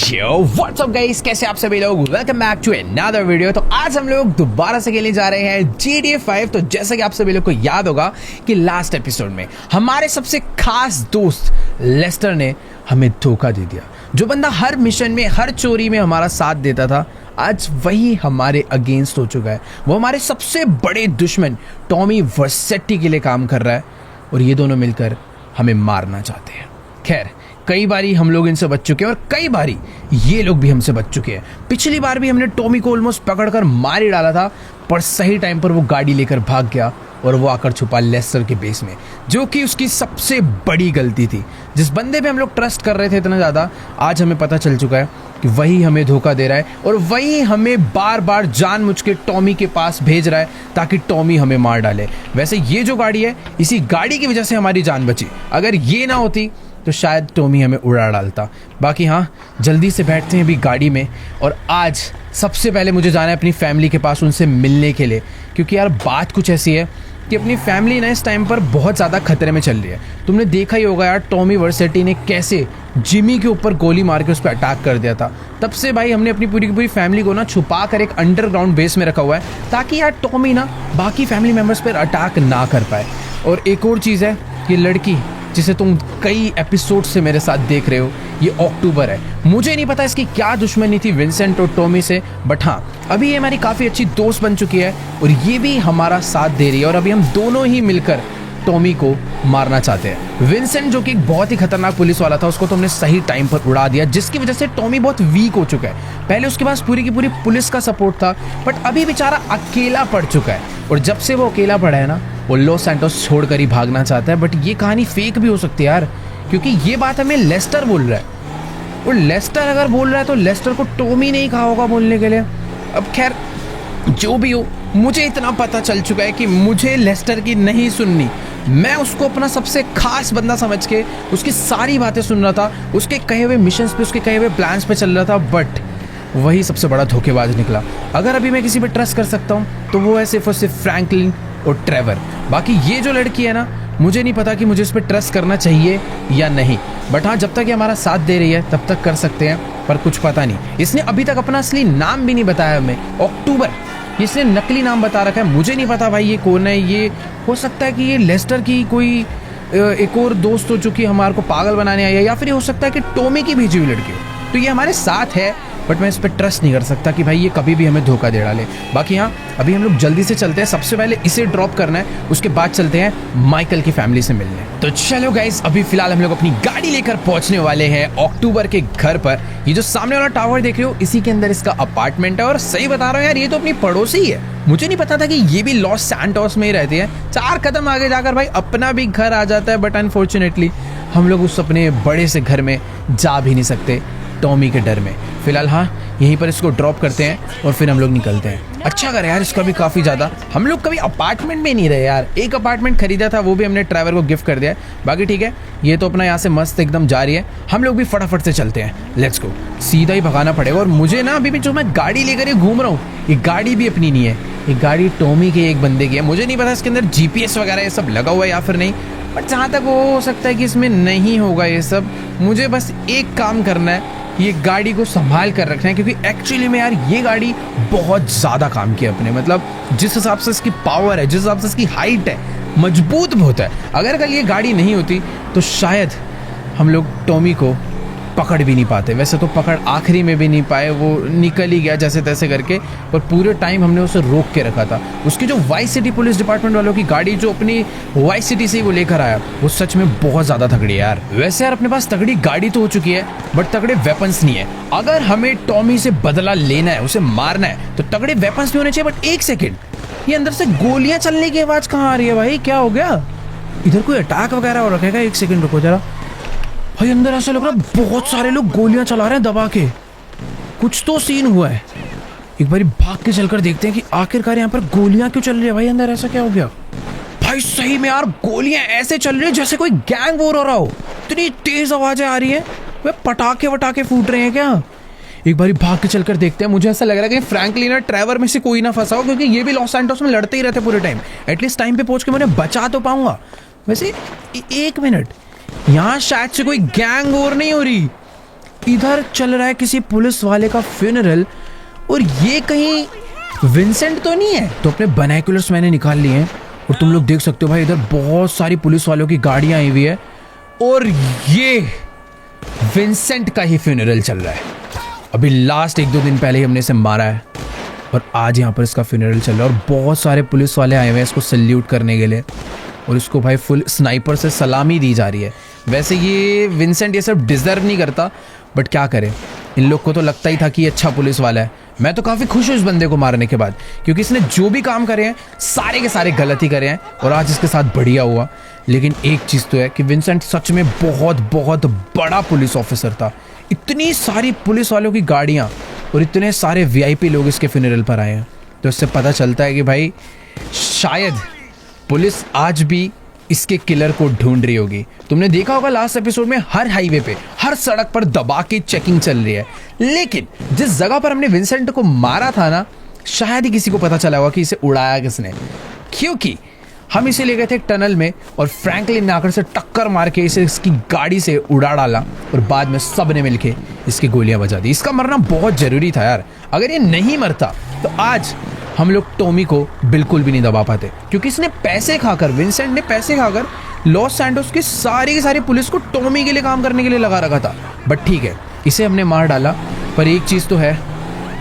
Yo what's up guys, कैसे आप सभी लोग। Welcome back to another video. तो आज हम लोग दोबारा से खेलने जा रहे हैं GTA 5। तो जैसा कि आप सभी लोग को याद होगा कि लास्ट एपिसोड में हमारे सबसे खास दोस्त लेस्टर ने हमें धोखा दे दिया। जो बंदा हर मिशन में, हर चोरी में हमारा साथ देता था, आज वही हमारे अगेंस्ट हो चुका है। वो हमारे सबसे बड़े दुश्मन टॉमी वर्सेटी के लिए काम कर रहा है और ये दोनों मिलकर हमें मारना चाहते हैं। खैर, कई बारी हम लोग इनसे बच चुके हैं और कई बारी ये लोग भी हमसे बच चुके हैं। पिछली बार भी हमने टॉमी को ऑलमोस्ट पकड़कर मार ही डाला था, पर सही टाइम पर वो गाड़ी लेकर भाग गया और वो आकर छुपा लेस्टर के बेस में, जो कि उसकी सबसे बड़ी गलती थी। जिस बंदे पे हम लोग ट्रस्ट कर रहे थे इतना ज़्यादा, आज हमें पता चल चुका है कि वही हमें धोखा दे रहा है और वही हमें बार बार जानबूझ के टॉमी के पास भेज रहा है ताकि टॉमी हमें मार डाले। वैसे ये जो गाड़ी है, इसी गाड़ी की वजह से हमारी जान बची। अगर ये ना होती तो शायद टॉमी हमें उड़ा डालता। बाकी हाँ, जल्दी से बैठते हैं अभी गाड़ी में और आज सबसे पहले मुझे जाना है अपनी फैमिली के पास, उनसे मिलने के लिए। क्योंकि यार बात कुछ ऐसी है कि अपनी फैमिली ना इस टाइम पर बहुत ज़्यादा खतरे में चल रही है। तुमने देखा ही होगा यार, टॉमी वर्सेटी ने कैसे जिमी के ऊपर गोली मार के उस पर अटैक कर दिया था। तब से भाई हमने अपनी पूरी की पूरी फैमिली को ना छुपा कर एक अंडरग्राउंड बेस में रखा हुआ है ताकि यार टॉमी ना बाकी फैमिली मेम्बर्स पर अटैक ना कर पाए। और एक और चीज़ है, ये लड़की जिसे तुम कई एपिसोड से मेरे साथ देख रहे हो, ये अक्टूबर है। मुझे नहीं पता इसकी क्या दुश्मनी थी विंसेंट और टॉमी से, बट हाँ, अभी ये हमारी काफ़ी अच्छी दोस्त बन चुकी है और ये भी हमारा साथ दे रही है। और अभी हम दोनों ही मिलकर टॉमी को मारना चाहते हैं। विंसेंट जो कि एक बहुत ही खतरनाक पुलिस वाला था, उसको तो हमने सही टाइम पर उड़ा दिया, जिसकी वजह से टॉमी बहुत वीक हो चुका है। पहले उसके पास पूरी की पूरी पुलिस का सपोर्ट था, बट अभी बेचारा अकेला पड़ चुका है। और जब से वो अकेला पड़ा है ना, वो लॉस सैंटोस छोड़कर ही भागना चाहता है। बट ये कहानी फेक भी हो सकती है यार, क्योंकि ये बात हमें लेस्टर बोल रहा है और लेस्टर अगर बोल रहा है तो लेस्टर को टॉमी नहीं कहा होगा बोलने के लिए। अब खैर, जो भी हो, मुझे इतना पता चल चुका है कि मुझे लेस्टर की नहीं सुननी। मैं उसको अपना सबसे खास बंदा समझ के उसकी सारी बातें सुन रहा था, उसके कहे हुए मिशंस पे, उसके कहे हुए प्लान्स पे चल रहा था, बट वही सबसे बड़ा धोखेबाज निकला। अगर अभी मैं किसी पे ट्रस्ट कर सकता हूँ तो वो है सिर्फ और सिर्फ फ्रैंकलिन और ट्रेवर। बाकी ये जो लड़की है ना, मुझे नहीं पता कि मुझे इस पर ट्रस्ट करना चाहिए या नहीं, बट हाँ, जब तक ये हमारा साथ दे रही है तब तक कर सकते हैं। पर कुछ पता नहीं, इसने अभी तक अपना असली नाम भी नहीं बताया हमें। अक्टूबर, इसने नकली नाम बता रखा है। मुझे नहीं पता भाई ये कौन है। ये हो सकता है कि ये लेस्टर की कोई एक और दोस्त हो, जो कि हमारे को पागल बनाने आई है, या फिर ये हो सकता है कि टॉमी की भेजी हुई लड़की हो। तो ये हमारे साथ है, बट मैं इस पर ट्रस्ट नहीं कर सकता कि भाई ये कभी भी हमें धोखा दे डाले। बाकी हाँ, अभी हम लोग जल्दी से चलते हैं। सबसे पहले इसे ड्रॉप करना है, उसके बाद चलते हैं माइकल की फैमिली से मिलने। तो चलो गाइस, अभी फिलहाल हम लोग अपनी गाड़ी लेकर पहुंचने वाले हैं अक्टूबर के घर पर। ये जो सामने वाला टावर देख रहे हो, इसी के अंदर इसका अपार्टमेंट है। और सही बता रहा हूँ यार, ये तो अपनी पड़ोसी ही है। मुझे नहीं पता था कि ये भी लॉस सैंटोस में ही रहती है। 4 कदम आगे जाकर भाई अपना भी घर आ जाता है, बट अनफॉर्चुनेटली हम लोग उस अपने बड़े से घर में जा भी नहीं सकते टॉमी के डर में। फिलहाल हाँ, यहीं पर इसको ड्रॉप करते हैं और फिर हम लोग निकलते हैं। अच्छा कर यार, इसका भी काफ़ी ज़्यादा, हम लोग कभी अपार्टमेंट में नहीं रहे यार। एक अपार्टमेंट खरीदा था, वो भी हमने ड्राइवर को गिफ्ट कर दिया है। बाकी ठीक है, ये तो अपना यहाँ से मस्त एकदम जा रही है। हम लोग भी फटाफट से चलते हैं, लेट्स गो। सीधा ही भगाना पड़ेगा। और मुझे ना अभी भी जो मैं गाड़ी लेकर ये घूम रहा हूँ, ये गाड़ी भी अपनी नहीं है, ये गाड़ी टॉमी के एक बंदे की है। मुझे नहीं पता इसके अंदर GPS वगैरह ये सब लगा हुआ है या फिर नहीं, बट जहाँ तक वो हो सकता है कि इसमें नहीं होगा ये सब। मुझे बस एक काम करना है, ये गाड़ी को संभाल कर रखना है, क्योंकि एक्चुअली में यार ये गाड़ी बहुत ज़्यादा काम किया अपने, मतलब जिस हिसाब से इसकी पावर है, जिस हिसाब से इसकी हाइट है, मजबूत बहुत है। अगर कल ये गाड़ी नहीं होती तो शायद हम लोग टॉमी को पकड़ भी नहीं पाते। वैसे तो पकड़ आखिरी में भी नहीं पाए, वो निकल ही गया जैसे तैसे करके, पर पूरे टाइम हमने उसे रोक के रखा था। उसकी जो वाई सिटी पुलिस डिपार्टमेंट वालों की गाड़ी जो अपनी वाई सिटी से ही वो लेकर आया, वो सच में बहुत ज़्यादा तगड़ी है यार। वैसे यार अपने पास तगड़ी गाड़ी तो हो चुकी है, बट तगड़े वेपन्स नहीं है। अगर हमें टॉमी से बदला लेना है, उसे मारना है, तो तगड़े वेपन्स भी होने चाहिए। बट एक सेकेंड, ये अंदर से गोलियां चलने की आवाज़ कहाँ आ रही है भाई? क्या हो गया? इधर कोई अटैक वगैरह हो रखेगा? एक सेकेंड रुको जरा भाई, अंदर ऐसा लग रहा है बहुत सारे लोग गोलियां चला रहे हैं दबा के। कुछ तो सीन हुआ है। एक बार भाग के चलकर देखते हैं कि आखिरकार यहाँ पर गोलियां क्यों चल रही है भाई। अंदर ऐसा क्या हो गया भाई? सही में यार गोलियां ऐसे चल रही है जैसे कोई गैंग वॉर हो रहा हो। इतनी तेज आवाजें आ रही है, वे पटाखे वटाखे फूट रहे हैं क्या? एक बार भाग के चलकर देखते हैं। मुझे ऐसा लग रहा है कि फ्रैंकलिन और ट्रेवर में से कोई ना फंसा हो, क्योंकि ये भी लॉस सैंटोस में लड़ते ही रहते पूरे टाइम। एटलीस्ट टाइम पे पहुंच के मैं बचा तो पाऊंगा। वैसे एक मिनट, यहाँ शायद से कोई गैंग वॉर नहीं हो रही, इधर चल रहा है किसी पुलिस वाले का फ्यूनरल, और ये कहीं विंसेंट तो नहीं है। तो अपने बाइनोकुलर्स मैंने निकाल लिए हैं और तुम लोग देख सकते हो भाई इधर बहुत सारी पुलिस वालों की गाड़ियां आई हुई है और ये विंसेंट का ही फ्यूनरल चल रहा है। अभी लास्ट 1-2 दिन पहले ही हमने इसे मारा है और आज यहाँ पर इसका फ्यूनरल चल रहा है और बहुत सारे पुलिस वाले आए हुए हैं इसको सल्यूट करने के लिए और इसको भाई फुल स्नाइपर से सलामी दी जा रही है। वैसे ये विंसेंट ये सब डिजर्व नहीं करता, बट क्या करें, इन लोग को तो लगता ही था कि ये अच्छा पुलिस वाला है। मैं तो काफ़ी खुश हूँ इस बंदे को मारने के बाद, क्योंकि इसने जो भी काम करे हैं सारे के सारे गलत ही करे हैं और आज इसके साथ बढ़िया हुआ। लेकिन एक चीज़ तो है कि विंसेंट सच में बहुत बहुत बड़ा पुलिस ऑफिसर था। इतनी सारी पुलिस वालों की गाड़ियाँ और इतने सारे वीआईपी लोग इसके फ्यूनरल पर आए हैं, तो इससे पता चलता है कि भाई शायद पुलिस आज भी इसके किलर को ढूंढ रही होगी। तुमने देखा होगा लास्ट एपिसोड में हर हाईवे पे, हर सड़क पर दबा के चेकिंग चल रही है, लेकिन जिस जगह पर हमने विंसेंट को मारा था ना, शायद ही किसी को पता चला होगा कि इसे उड़ाया किसने, क्योंकि हम इसे ले गए थे एक टनल में और फ्रैंकलिन ने आकर से टक्कर मार के इसे इसकी गाड़ी से उड़ा डाला और बाद में सब ने मिलके इसकी गोलियां बजा दी। इसका मरना बहुत जरूरी था यार, अगर ये नहीं मरता तो आज हम लोग टॉमी को बिल्कुल भी नहीं दबा पाते, क्योंकि इसने पैसे खाकर, विंसेंट ने पैसे खाकर लॉस सैंटोस की सारी पुलिस को टॉमी के लिए काम करने के लिए लगा रखा था। बट ठीक है, इसे हमने मार डाला, पर एक चीज़ तो है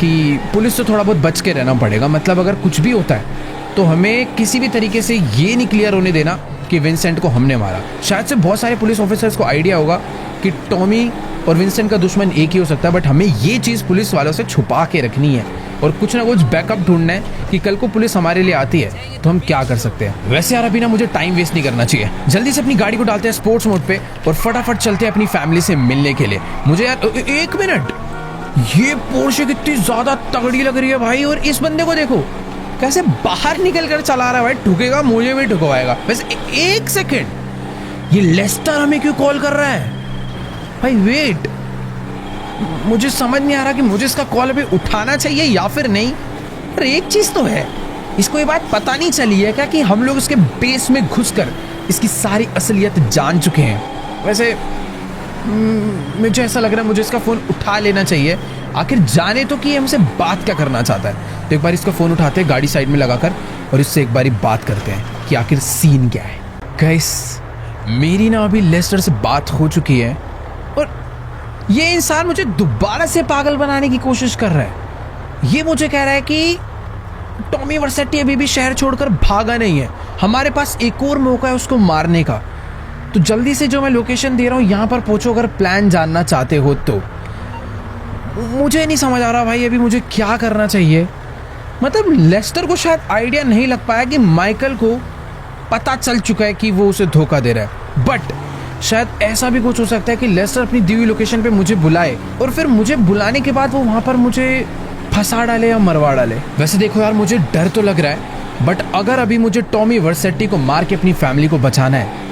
कि पुलिस से थोड़ा बहुत बच के रहना पड़ेगा। मतलब अगर कुछ भी होता है तो हमें किसी भी तरीके से ये नहीं क्लियर होने देना कि विंसेंट को हमने मारा। शायद से बहुत सारे पुलिस ऑफिसर्स को आइडिया होगा कि टॉमी और विंसेंट का दुश्मन एक ही हो सकता है, बट हमें ये चीज़ पुलिस वालों से छुपा के रखनी है और कुछ ना कुछ बैकअप ढूंढना है कि कल को पुलिस हमारे लिए आती है तो हम क्या कर सकते हैं। वैसे यार अभी ना मुझे टाइम वेस्ट नहीं करना चाहिए, जल्दी से अपनी गाड़ी को डालते हैं स्पोर्ट्स मोड पे और फटाफट चलते हैं अपनी फैमिली से मिलने के लिए। मुझे यार 1 मिनट, ये पोर्शे कितनी ज्यादा तगड़ी लग रही है भाई, और इस बंदे को देखो कैसे बाहर निकल कर चला रहा है भाई, ठुकेगा मुझे भी ठुकवाएगा। वैसे 1 सेकेंड, ये लेस्टर हमें क्यों कॉल कर रहा है भाई? वेट, मुझे समझ नहीं आ रहा कि मुझे इसका कॉल अभी उठाना चाहिए या फिर नहीं। पर एक चीज तो है, इसको ये बात पता नहीं चली है क्या कि हम लोग इसके बेस में घुसकर इसकी सारी असलियत जान चुके हैं। वैसे मुझे ऐसा लग रहा है मुझे इसका फोन उठा लेना चाहिए, आखिर जाने तो कि ये हमसे बात क्या करना चाहता है। तो एक बार इसका फोन उठाते हैं गाड़ी साइड में लगाकर और इससे एक बारी बात करते हैं कि आखिर सीन क्या है। गाइस, मेरी ना अभी लेस्टर से बात हो चुकी है और ये इंसान मुझे दोबारा से पागल बनाने की कोशिश कर रहा है। ये मुझे कह रहा है कि टॉमी वर्सेटी अभी भी शहर छोड़कर भागा नहीं है, हमारे पास एक और मौका है उसको मारने का। तो जल्दी से जो मैं लोकेशन दे रहा हूँ यहाँ पर पहुँचो अगर प्लान जानना चाहते हो तो। मुझे नहीं समझ आ रहा भाई अभी मुझे क्या करना चाहिए। मतलब लेस्टर को शायद आइडिया नहीं लग पाया कि माइकल को पता चल चुका है कि वो उसे धोखा दे रहा है, बट शायद ऐसा भी कुछ हो सकता है कि लेस्टर अपनी दी हुई लोकेशन पे मुझे बुलाए और फिर मुझे बुलाने के बाद वो वहाँ पर मुझे फंसा डाले या मरवा डाले। वैसे देखो यार, मुझे डर तो लग रहा है, बट अगर अभी मुझे टॉमी वर्सेटी को मार के अपनी फैमिली को बचाना है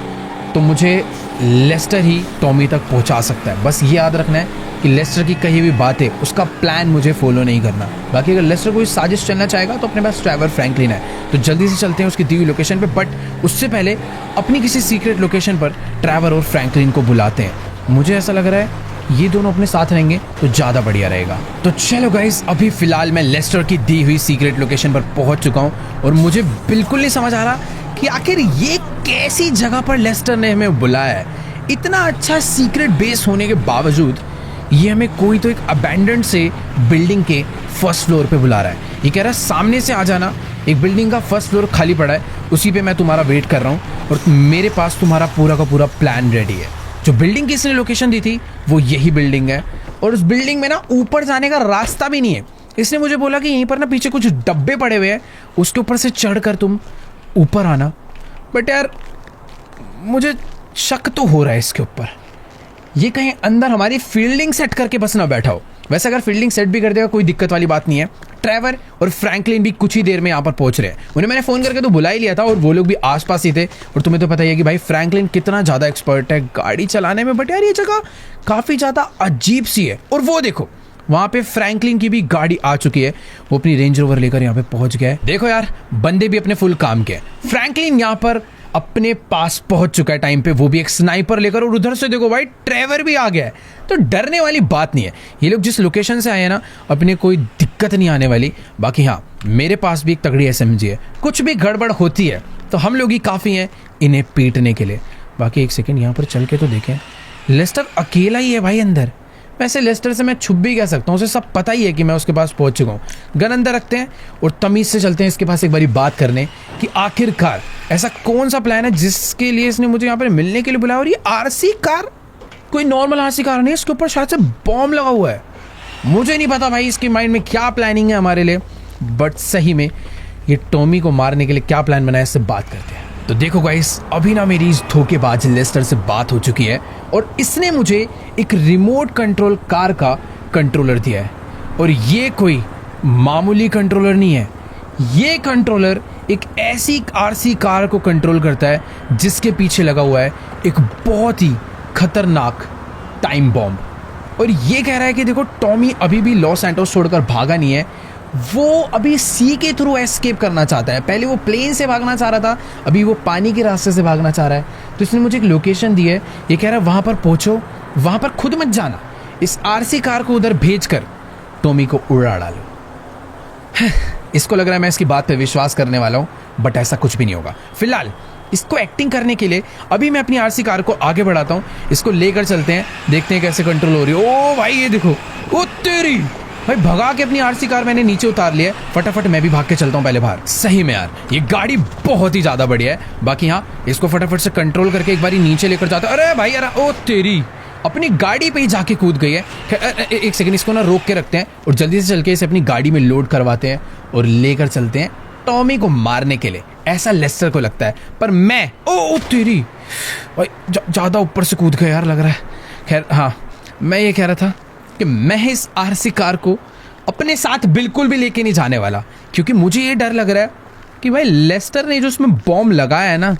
तो मुझे लेस्टर ही टॉमी तक पहुँचा सकता है। बस ये याद रखना है कि लेस्टर की कही हुई बातें, उसका प्लान मुझे फॉलो नहीं करना। बाकी अगर लेस्टर कोई साजिश चलना चाहेगा तो अपने पास ट्रेवर फ्रैंकलिन है, तो जल्दी से चलते हैं उसकी दी हुई लोकेशन पे। बट उससे पहले अपनी किसी सीक्रेट लोकेशन पर ट्रेवर और फ्रैंकलिन को बुलाते हैं। मुझे ऐसा लग रहा है ये दोनों अपने साथ रहेंगे तो ज़्यादा बढ़िया रहेगा। तो चलो गाइस, अभी फिलहाल मैं लेस्टर की दी हुई सीक्रेट लोकेशन पर पहुंच चुका हूँ और मुझे बिल्कुल नहीं समझ आ रहा कि आखिर ये कैसी जगह पर लेस्टर ने हमें बुलाया है। इतना अच्छा सीक्रेट बेस होने के बावजूद ये हमें कोई तो एक अबैंडन्ड से बिल्डिंग के फर्स्ट फ्लोर पे बुला रहा है। ये कह रहा है सामने से आ जाना, एक बिल्डिंग का फर्स्ट फ्लोर खाली पड़ा है, उसी पे मैं तुम्हारा वेट कर रहा हूँ और मेरे पास तुम्हारा पूरा का पूरा प्लान रेडी है। जो बिल्डिंग की इसने लोकेशन दी थी वो यही बिल्डिंग है और उस बिल्डिंग में ना ऊपर जाने का रास्ता भी नहीं है। इसने मुझे बोला कि यहीं पर ना पीछे कुछ डब्बे पड़े हुए हैं, उसके ऊपर से चढ़कर तुम ऊपर आना। बट यार मुझे शक तो हो रहा है इसके ऊपर, ये कहीं अंदर हमारी फील्डिंग सेट करके बस ना बैठा हो। वैसे अगर फील्डिंग सेट भी कर देगा कोई दिक्कत वाली बात नहीं है। ट्रेवर और फ्रैंकलिन भी कुछ ही देर में यहाँ पर पहुंच रहे हैं। उन्हें मैंने फ़ोन करके तो बुला ही लिया था और वो लोग भी आसपास ही थे। और तुम्हें तो पता ही है कि भाई फ्रैंकलिन कितना ज़्यादा एक्सपर्ट है गाड़ी चलाने में। बट यार ये जगह काफ़ी ज़्यादा अजीब सी है। और वो देखो वहाँ पे फ्रैंकलिन की भी गाड़ी आ चुकी है, वो अपनी रेंज रोवर लेकर यहाँ पे पहुँच गया है। देखो यार, बंदे भी अपने फुल काम के। फ्रैंकलिन यहाँ पर अपने पास पहुंच चुका है टाइम पे, वो भी एक स्नाइपर लेकर। और उधर से देखो भाई ट्रेवर भी आ गया है, तो डरने वाली बात नहीं है। ये लोग जिस लोकेशन से आए हैं ना, अपने कोई दिक्कत नहीं आने वाली। बाकी हाँ, मेरे पास भी एक तगड़ी SMG है, कुछ भी गड़बड़ होती है तो हम लोग ही काफ़ी हैं इन्हें पीटने के लिए। बाकी एक सेकेंड यहाँ पर चल के तो देखें, लेस्टर अकेला ही है भाई अंदर। वैसे लेस्टर से मैं छुप भी कह सकता हूँ, उसे सब पता ही है कि मैं उसके पास पहुँच चुका हूँ। गन अंदर रखते हैं और तमीज़ से चलते हैं इसके पास एक बारी बात करने कि आखिरकार ऐसा कौन सा प्लान है जिसके लिए इसने मुझे यहाँ पर मिलने के लिए बुलाया। और ये RC कार कोई नॉर्मल RC कार नहीं, इसके ऊपर शायद से बॉम्ब लगा हुआ है। मुझे नहीं पता भाई इसके माइंड में क्या प्लानिंग है हमारे लिए, बट सही में ये टॉमी को मारने के लिए क्या प्लान बनाया, इससे बात करते हैं। तो देखो गाइस, अभी ना मेरी इस धोखेबाज लेस्टर से बात हो चुकी है और इसने मुझे एक रिमोट कंट्रोल कार का कंट्रोलर दिया है। और ये कोई मामूली कंट्रोलर नहीं है, ये कंट्रोलर एक ऐसी RC कार को कंट्रोल करता है जिसके पीछे लगा हुआ है एक बहुत ही खतरनाक टाइम बॉम्ब। और ये कह रहा है कि देखो टॉमी अभी भी लॉस सैंटोस छोड़कर भागा नहीं है, वो अभी सी के थ्रू एस्केप करना चाहता है। पहले वो प्लेन से भागना चाह रहा था, अभी वो पानी के रास्ते से भागना चाह रहा है। तो इसने मुझे एक लोकेशन दी है, ये कह रहा है वहाँ पर पहुँचो, वहाँ पर खुद मत जाना, इस RC कार को उधर भेज कर टॉमी को उड़ा डालो। इसको लग रहा है मैं इसकी बात पे विश्वास करने वाला हूँ, बट ऐसा कुछ भी नहीं होगा। फिलहाल इसको एक्टिंग करने के लिए अभी मैं अपनी RC कार को आगे बढ़ाता हूँ, इसको लेकर चलते हैं, देखते हैं कैसे कंट्रोल हो रही है। ओ भाई ये देखो, ओ तेरी भाई, भगा के अपनी RC कार मैंने नीचे उतार लिया है। फटाफट मैं भी भाग के चलता हूँ पहले बाहर। सही में यार ये गाड़ी बहुत ही ज़्यादा बढ़िया है। बाकी हाँ, इसको फटाफट से कंट्रोल करके एक बारी नीचे लेकर जाता हूँ। अरे भाई यार, ओ तेरी अपनी गाड़ी पे ही जाके कूद गई है। एक सेकंड, इसको ना रोक के रखते हैं और जल्दी से चल के इसे अपनी गाड़ी में लोड करवाते हैं और लेकर चलते हैं टॉमी को मारने के लिए। ऐसा लेस्टर को लगता है, पर मैं ओ तेरी भाई ज़्यादा ऊपर से कूद गया यार लग रहा है। खैर हाँ, मैं ये कह रहा था कि मैं इस RC कार को अपने साथ बिल्कुल भी लेके नहीं जाने वाला, क्योंकि मुझे ये डर लग रहा है कि भाई लेस्टर ने जो उसमें बॉम्ब लगाया है ना,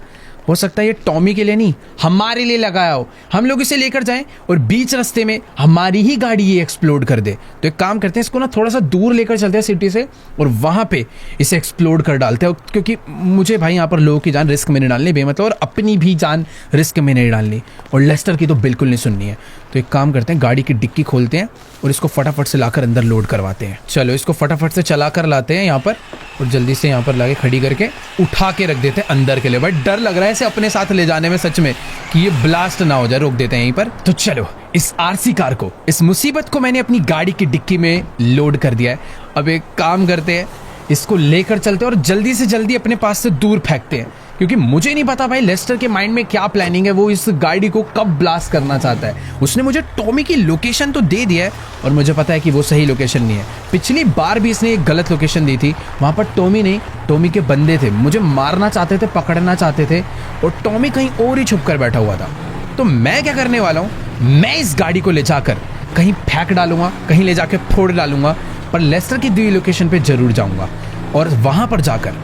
हो सकता है ये टॉमी के लिए नहीं हमारे लिए लगाया हो। हम लोग इसे लेकर जाएं और बीच रास्ते में हमारी ही गाड़ी ये एक्सप्लोड कर दे। तो एक काम करते हैं, इसको ना थोड़ा सा दूर लेकर चलते हैं सिटी से और वहाँ पे इसे एक्सप्लोड कर डालते हैं, क्योंकि मुझे भाई यहाँ पर लोगों की जान रिस्क में नहीं डालनी बेमतलब, और अपनी भी जान रिस्क में नहीं डालनी, और लेस्टर की तो बिल्कुल नहीं सुननी है। तो एक काम करते हैं, गाड़ी की डिक्की खोलते हैं और इसको फटाफट से लाकर अंदर लोड करवाते हैं। चलो इसको फटाफट से चला कर लाते हैं यहाँ पर और जल्दी से यहाँ पर लाके खड़ी करके उठा के रख देते हैं अंदर के लिए। भाई डर लग रहा है इसे अपने साथ ले जाने में सच में, कि ये ब्लास्ट ना हो जाए। रोक देते हैं यहीं पर। तो चलो इस RC कार को, इस मुसीबत को मैंने अपनी गाड़ी की डिक्की में लोड कर दिया है। अब एक काम करते हैं, इसको लेकर चलते हैं और जल्दी से जल्दी अपने पास से दूर फेंकते हैं, क्योंकि मुझे नहीं पता भाई लेस्टर के माइंड में क्या प्लानिंग है, वो इस गाड़ी को कब ब्लास्ट करना चाहता है। उसने मुझे टॉमी की लोकेशन तो दे दिया है और मुझे पता है कि वो सही लोकेशन नहीं है। पिछली बार भी इसने एक गलत लोकेशन दी थी, वहाँ पर टॉमी नहीं, टॉमी के बंदे थे, मुझे मारना चाहते थे, पकड़ना चाहते थे, और टॉमी कहीं और ही छुप कर बैठा हुआ था। तो मैं क्या करने वाला हूँ, मैं इस गाड़ी को ले जाकर कहीं फेंक डालूंगा, कहीं ले जाकर फोड़ डालूंगा, पर लेस्टर की दी लोकेशन पे जरूर जाऊंगा और वहां पर जाकर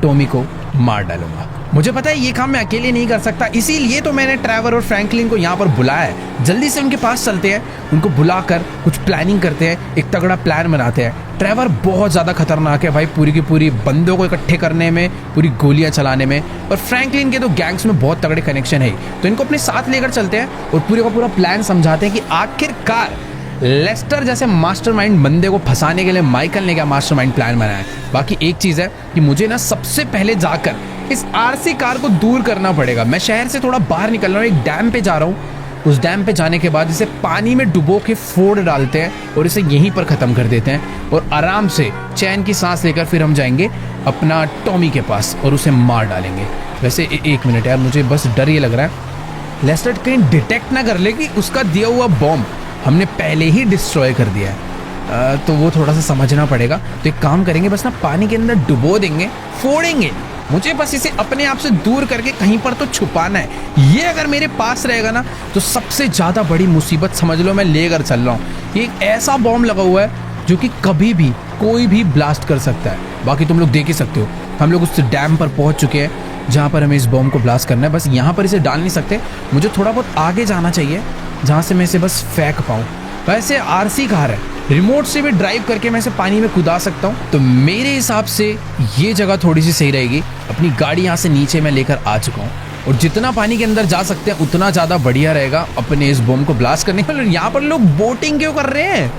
टॉमी को मार डालूंगा। मुझे पता है ये काम मैं अकेले नहीं कर सकता, इसीलिए तो मैंने ट्रेवर और फ्रैंकलिन को यहाँ पर बुलाया है। जल्दी से उनके पास चलते हैं, उनको बुलाकर कुछ प्लानिंग करते हैं, एक तगड़ा प्लान बनाते हैं। ट्रेवर बहुत ज़्यादा खतरनाक है भाई, पूरी की पूरी बंदों को इकट्ठे करने में, पूरी गोलियां चलाने में, और फ्रैंकलिन के तो गैंग्स में बहुत तगड़े कनेक्शन है। तो इनको अपने साथ लेकर चलते हैं और पूरे का पूरा प्लान समझाते हैं कि आखिरकार लेस्टर जैसे मास्टरमाइंड बंदे को फंसाने के लिए माइकल ने क्या मास्टरमाइंड प्लान बनाया है। बाकी एक चीज़ है कि मुझे ना सबसे पहले जाकर इस RC कार को दूर करना पड़ेगा। मैं शहर से थोड़ा बाहर निकल रहा हूँ, एक डैम पे जा रहा हूँ। उस डैम पे जाने के बाद इसे पानी में डुबो के फोड़ डालते हैं और इसे यहीं पर ख़त्म कर देते हैं, और आराम से चैन की सांस लेकर फिर हम जाएंगे अपना टॉमी के पास और उसे मार डालेंगे। वैसे एक मिनट यार, मुझे बस डर ये लग रहा है लेस्टर कहीं डिटेक्ट ना कर ले कि उसका दिया हुआ बॉम्ब हमने पहले ही डिस्ट्रॉय कर दिया है। तो वो थोड़ा सा समझना पड़ेगा। तो एक काम करेंगे, बस ना पानी के अंदर डुबो देंगे, फोड़ेंगे। मुझे बस इसे अपने आप से दूर करके कहीं पर तो छुपाना है। ये अगर मेरे पास रहेगा ना तो सबसे ज़्यादा बड़ी मुसीबत समझ लो मैं लेकर चल रहा हूँ। ये एक ऐसा बॉम्ब लगा हुआ है जो कि कभी भी कोई भी ब्लास्ट कर सकता है। बाकी तुम लोग देख ही सकते हो, हम लोग उस डैम पर पहुँच चुके हैं जहाँ पर हमें इस बॉम्ब को ब्लास्ट करना है। बस यहाँ पर इसे डाल नहीं सकते, मुझे थोड़ा बहुत आगे जाना चाहिए जहाँ से मैं इसे बस फेंक पाऊँ। वैसे RC कार है, रिमोट से भी ड्राइव करके मैं इसे पानी में कूदा सकता हूँ। तो मेरे हिसाब से ये जगह थोड़ी सी सही रहेगी। अपनी गाड़ी यहाँ से नीचे मैं लेकर आ चुका हूँ और जितना पानी के अंदर जा सकते हैं उतना ज़्यादा बढ़िया रहेगा अपने इस बम को ब्लास्ट करने के लिए। यहाँ पर लोग बोटिंग क्यों कर रहे हैं?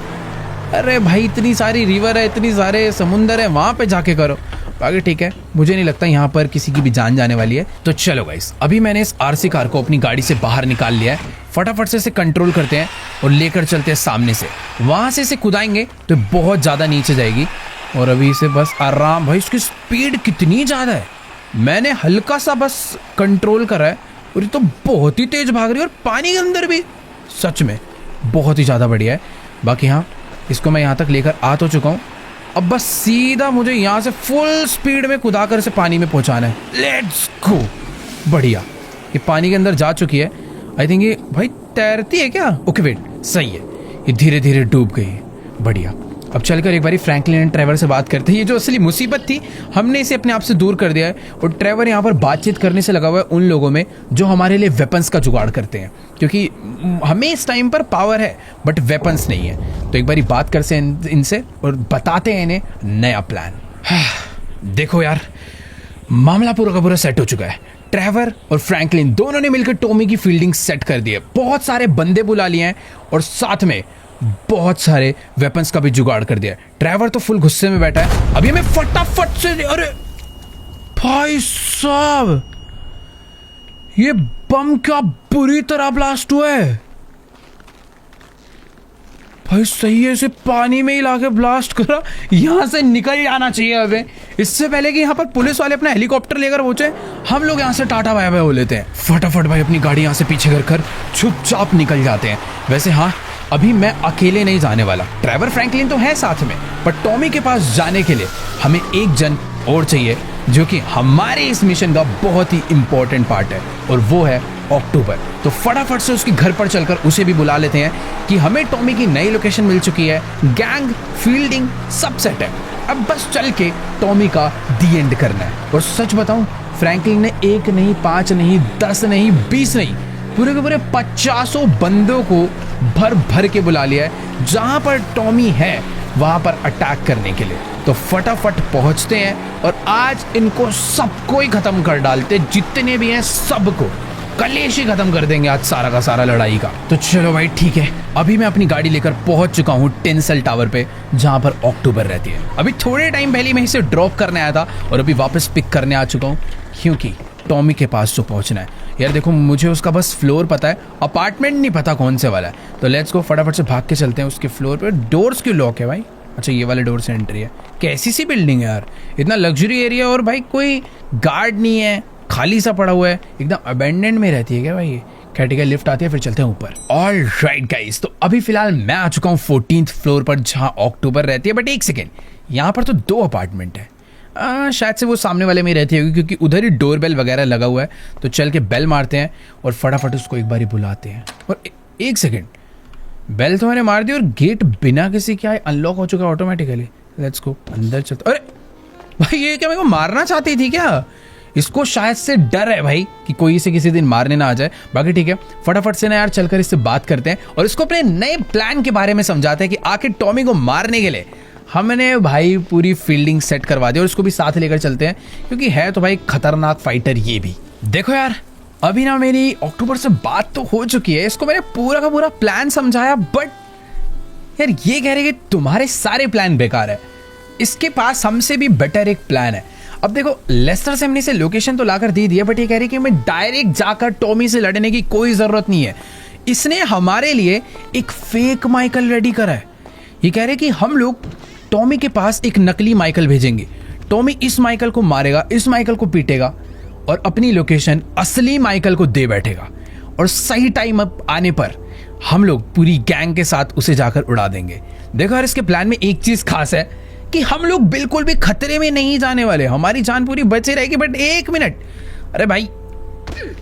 अरे भाई इतनी सारी रिवर है, इतनी सारे समुंदर है, वहाँ पे जाके करो। बाकी ठीक है, मुझे नहीं लगता यहाँ पर किसी की भी जान जाने वाली है। तो चलो गाइस, अभी मैंने इस आरसी कार को अपनी गाड़ी से बाहर निकाल लिया है। फटाफट से इसे कंट्रोल करते हैं और लेकर चलते हैं सामने से। वहां से इसे कुदाएंगे तो बहुत ज्यादा नीचे जाएगी और अभी इसे बस आराम। भाई इसकी स्पीड कितनी ज्यादा है, मैंने हल्का सा बस कंट्रोल करा है और ये तो बहुत ही तेज भाग रही है और पानी के अंदर भी सच में बहुत ही ज्यादा बढ़िया है। बाकी हाँ, इसको मैं यहाँ तक लेकर आ तो चुका हूँ। अब बस सीधा मुझे यहाँ से फुल स्पीड में कुदा कर इसे पानी में पहुँचाना है। Let's go. बढ़िया, ये पानी के अंदर जा चुकी है। आई थिंक ये भाई तैरती है क्या? ओके वेट, सही है, ये धीरे धीरे डूब गई है। बढ़िया। अब चलकर एक बारी फ्रैंकलिन एंड ट्रेवर से बात करते हैं। ये जो असली मुसीबत थी हमने इसे अपने आप से दूर कर दिया है और ट्रेवर यहाँ पर बातचीत करने से लगा हुआ है उन लोगों में जो हमारे लिए वेपन्स का जुगाड़ करते हैं, क्योंकि हमें इस टाइम पर पावर है बट वेपन्स नहीं है। तो एक बारी बात करते हैं इनसे और बताते हैं इन्हें नया प्लान। देखो यार, मामला पूरा का पूरा सेट हो चुका है। ट्रेवर और फ्रैंकलिन दोनों ने मिलकर टॉमी की फील्डिंग सेट कर दी है। बहुत सारे बंदे बुला लिए हैं और साथ में बहुत सारे वेपन्स का भी जुगाड़ कर दिया है। ट्रेवर तो फुल गुस्से में बैठा है। अभी मैं फटाफट से, अरे भाई साहब, ये बम क्या बुरी तरह ब्लास्ट हुआ है भाई। सही है, इसे पानी में ही लाके ब्लास्ट करा। यहाँ से निकल जाना चाहिए अबे, इससे पहले कि यहाँ पर पुलिस वाले अपना हेलीकॉप्टर लेकर पहुंचे। हम लोग यहाँ से टाटा बाय बाय हो लेते हैं। फटाफट भाई अपनी गाड़ी यहाँ से पीछे कर चुपचाप निकल जाते हैं। वैसे हाँ, अभी मैं अकेले नहीं जाने वाला। ट्रेवर फ्रैंकलिन तो है साथ में, पर टॉमी के पास जाने के लिए हमें एक जन और चाहिए जो कि हमारे इस मिशन का बहुत ही इंपॉर्टेंट पार्ट है और वो है अक्टूबर। तो फटाफट से उसके घर पर चलकर उसे भी बुला लेते हैं कि हमें टॉमी की नई लोकेशन मिल चुकी है, गैंग फील्डिंग सब सेट है। अब बस चल के टॉमी का दी एंड करना है। और सच बताऊं, फ्रैंकलिन ने 1 नहीं 5 नहीं 10 नहीं 20 नहीं, पूरे के पूरे 50 बंदों को भर भर के बुला लिया है जहां पर टॉमी है वहां पर अटैक करने के लिए। तो फटाफट पहुंचते हैं और आज इनको सबको ही खत्म कर डालते, जितने भी हैं सबको कलेश ही खत्म कर देंगे आज सारा का सारा लड़ाई का। तो चलो भाई ठीक है, अभी मैं अपनी गाड़ी लेकर पहुंच चुका हूँ टेंसल टावर पे जहां पर अक्टूबर रहती है। अभी थोड़े टाइम पहले मैं इसे ड्रॉप करने आया था और अभी वापस पिक करने आ चुका हूँ क्योंकि टॉमी के पास जो पहुंचना है। यार देखो, मुझे उसका बस फ्लोर पता है, अपार्टमेंट नहीं पता कौन से वाला है। तो लेट्स गो, फटाफट से भाग के चलते हैं उसके फ्लोर पे। डोर्स क्यों लॉक है भाई? अच्छा, ये वाले डोर से एंट्री है। कैसी सी बिल्डिंग है यार, इतना लग्जरी एरिया और भाई कोई गार्ड नहीं है, खाली सा पड़ा हुआ है, एकदम अबेंडेंड में रहती है क्या भाई ये? कैटेगरी लिफ्ट आती है, फिर चलते हैं ऊपर। ऑल राइट गाइस, तो अभी फिलहाल मैं आ चुका हूँ 14th फ्लोर पर जहां अक्टूबर रहती है। बट एक सेकेंड, यहाँ पर तो 2 अपार्टमेंट है। शायद से वो सामने वाले में रहती होगी क्योंकि उधर ही डोरबेल वगैरह लगा हुआ है। तो चल के बेल मारते हैं और फटाफट उसको एक बारी बुलाते हैं। और एक सेकेंड, बेल तो मैंने मार दी और गेट बिना किसी क्या अनलॉक हो चुका ऑटोमेटिकली। लेट्स गो, अंदर चलते। अरे भाई, ये क्या मेरे को मारना चाहती थी क्या? इसको शायद से डर है भाई कि कोई इसे किसी दिन मारने ना आ जाए। बाकी ठीक है, फटाफट से ना यार चलकर इससे बात करते हैं और इसको अपने नए प्लान के बारे में समझाते हैं कि आखिर टॉमी को मारने के लिए हमने भाई पूरी फील्डिंग सेट करवा दी और इसको भी साथ लेकर चलते हैं क्योंकि है तो भाई खतरनाक फाइटर ये भी। देखो यार, अभी ना मेरी अक्टूबर से बात तो हो चुकी है, इसको मैंने पूरा का पूरा प्लान समझाया, बट यार ये कह रहे कि तुम्हारे सारे प्लान बेकार है, इसके पास हमसे भी बेटर एक प्लान है। अब देखो, लेस्टर से हमने इसे लोकेशन तो लाकर दे दिया, बट ये कह रही कि मैं डायरेक्ट जाकर टॉमी से लड़ने की कोई जरूरत नहीं है। इसने हमारे लिए एक फेक माइकल रेडी करा है। ये कह रहे कि हम लोग टॉमी के पास एक नकली माइकल भेजेंगे, टॉमी इस माइकल को मारेगा, इस माइकल को पीटेगा और अपनी लोकेशन असली माइकल को दे बैठेगा और सही टाइम अप आने पर हम लोग पूरी गैंग के साथ उसे जाकर उड़ा देंगे। देखो यार, इसके प्लान में एक चीज खास है कि हम लोग बिल्कुल भी खतरे में नहीं जाने वाले, हमारी जान पूरी बची रहेगी। बट एक मिनट, अरे भाई,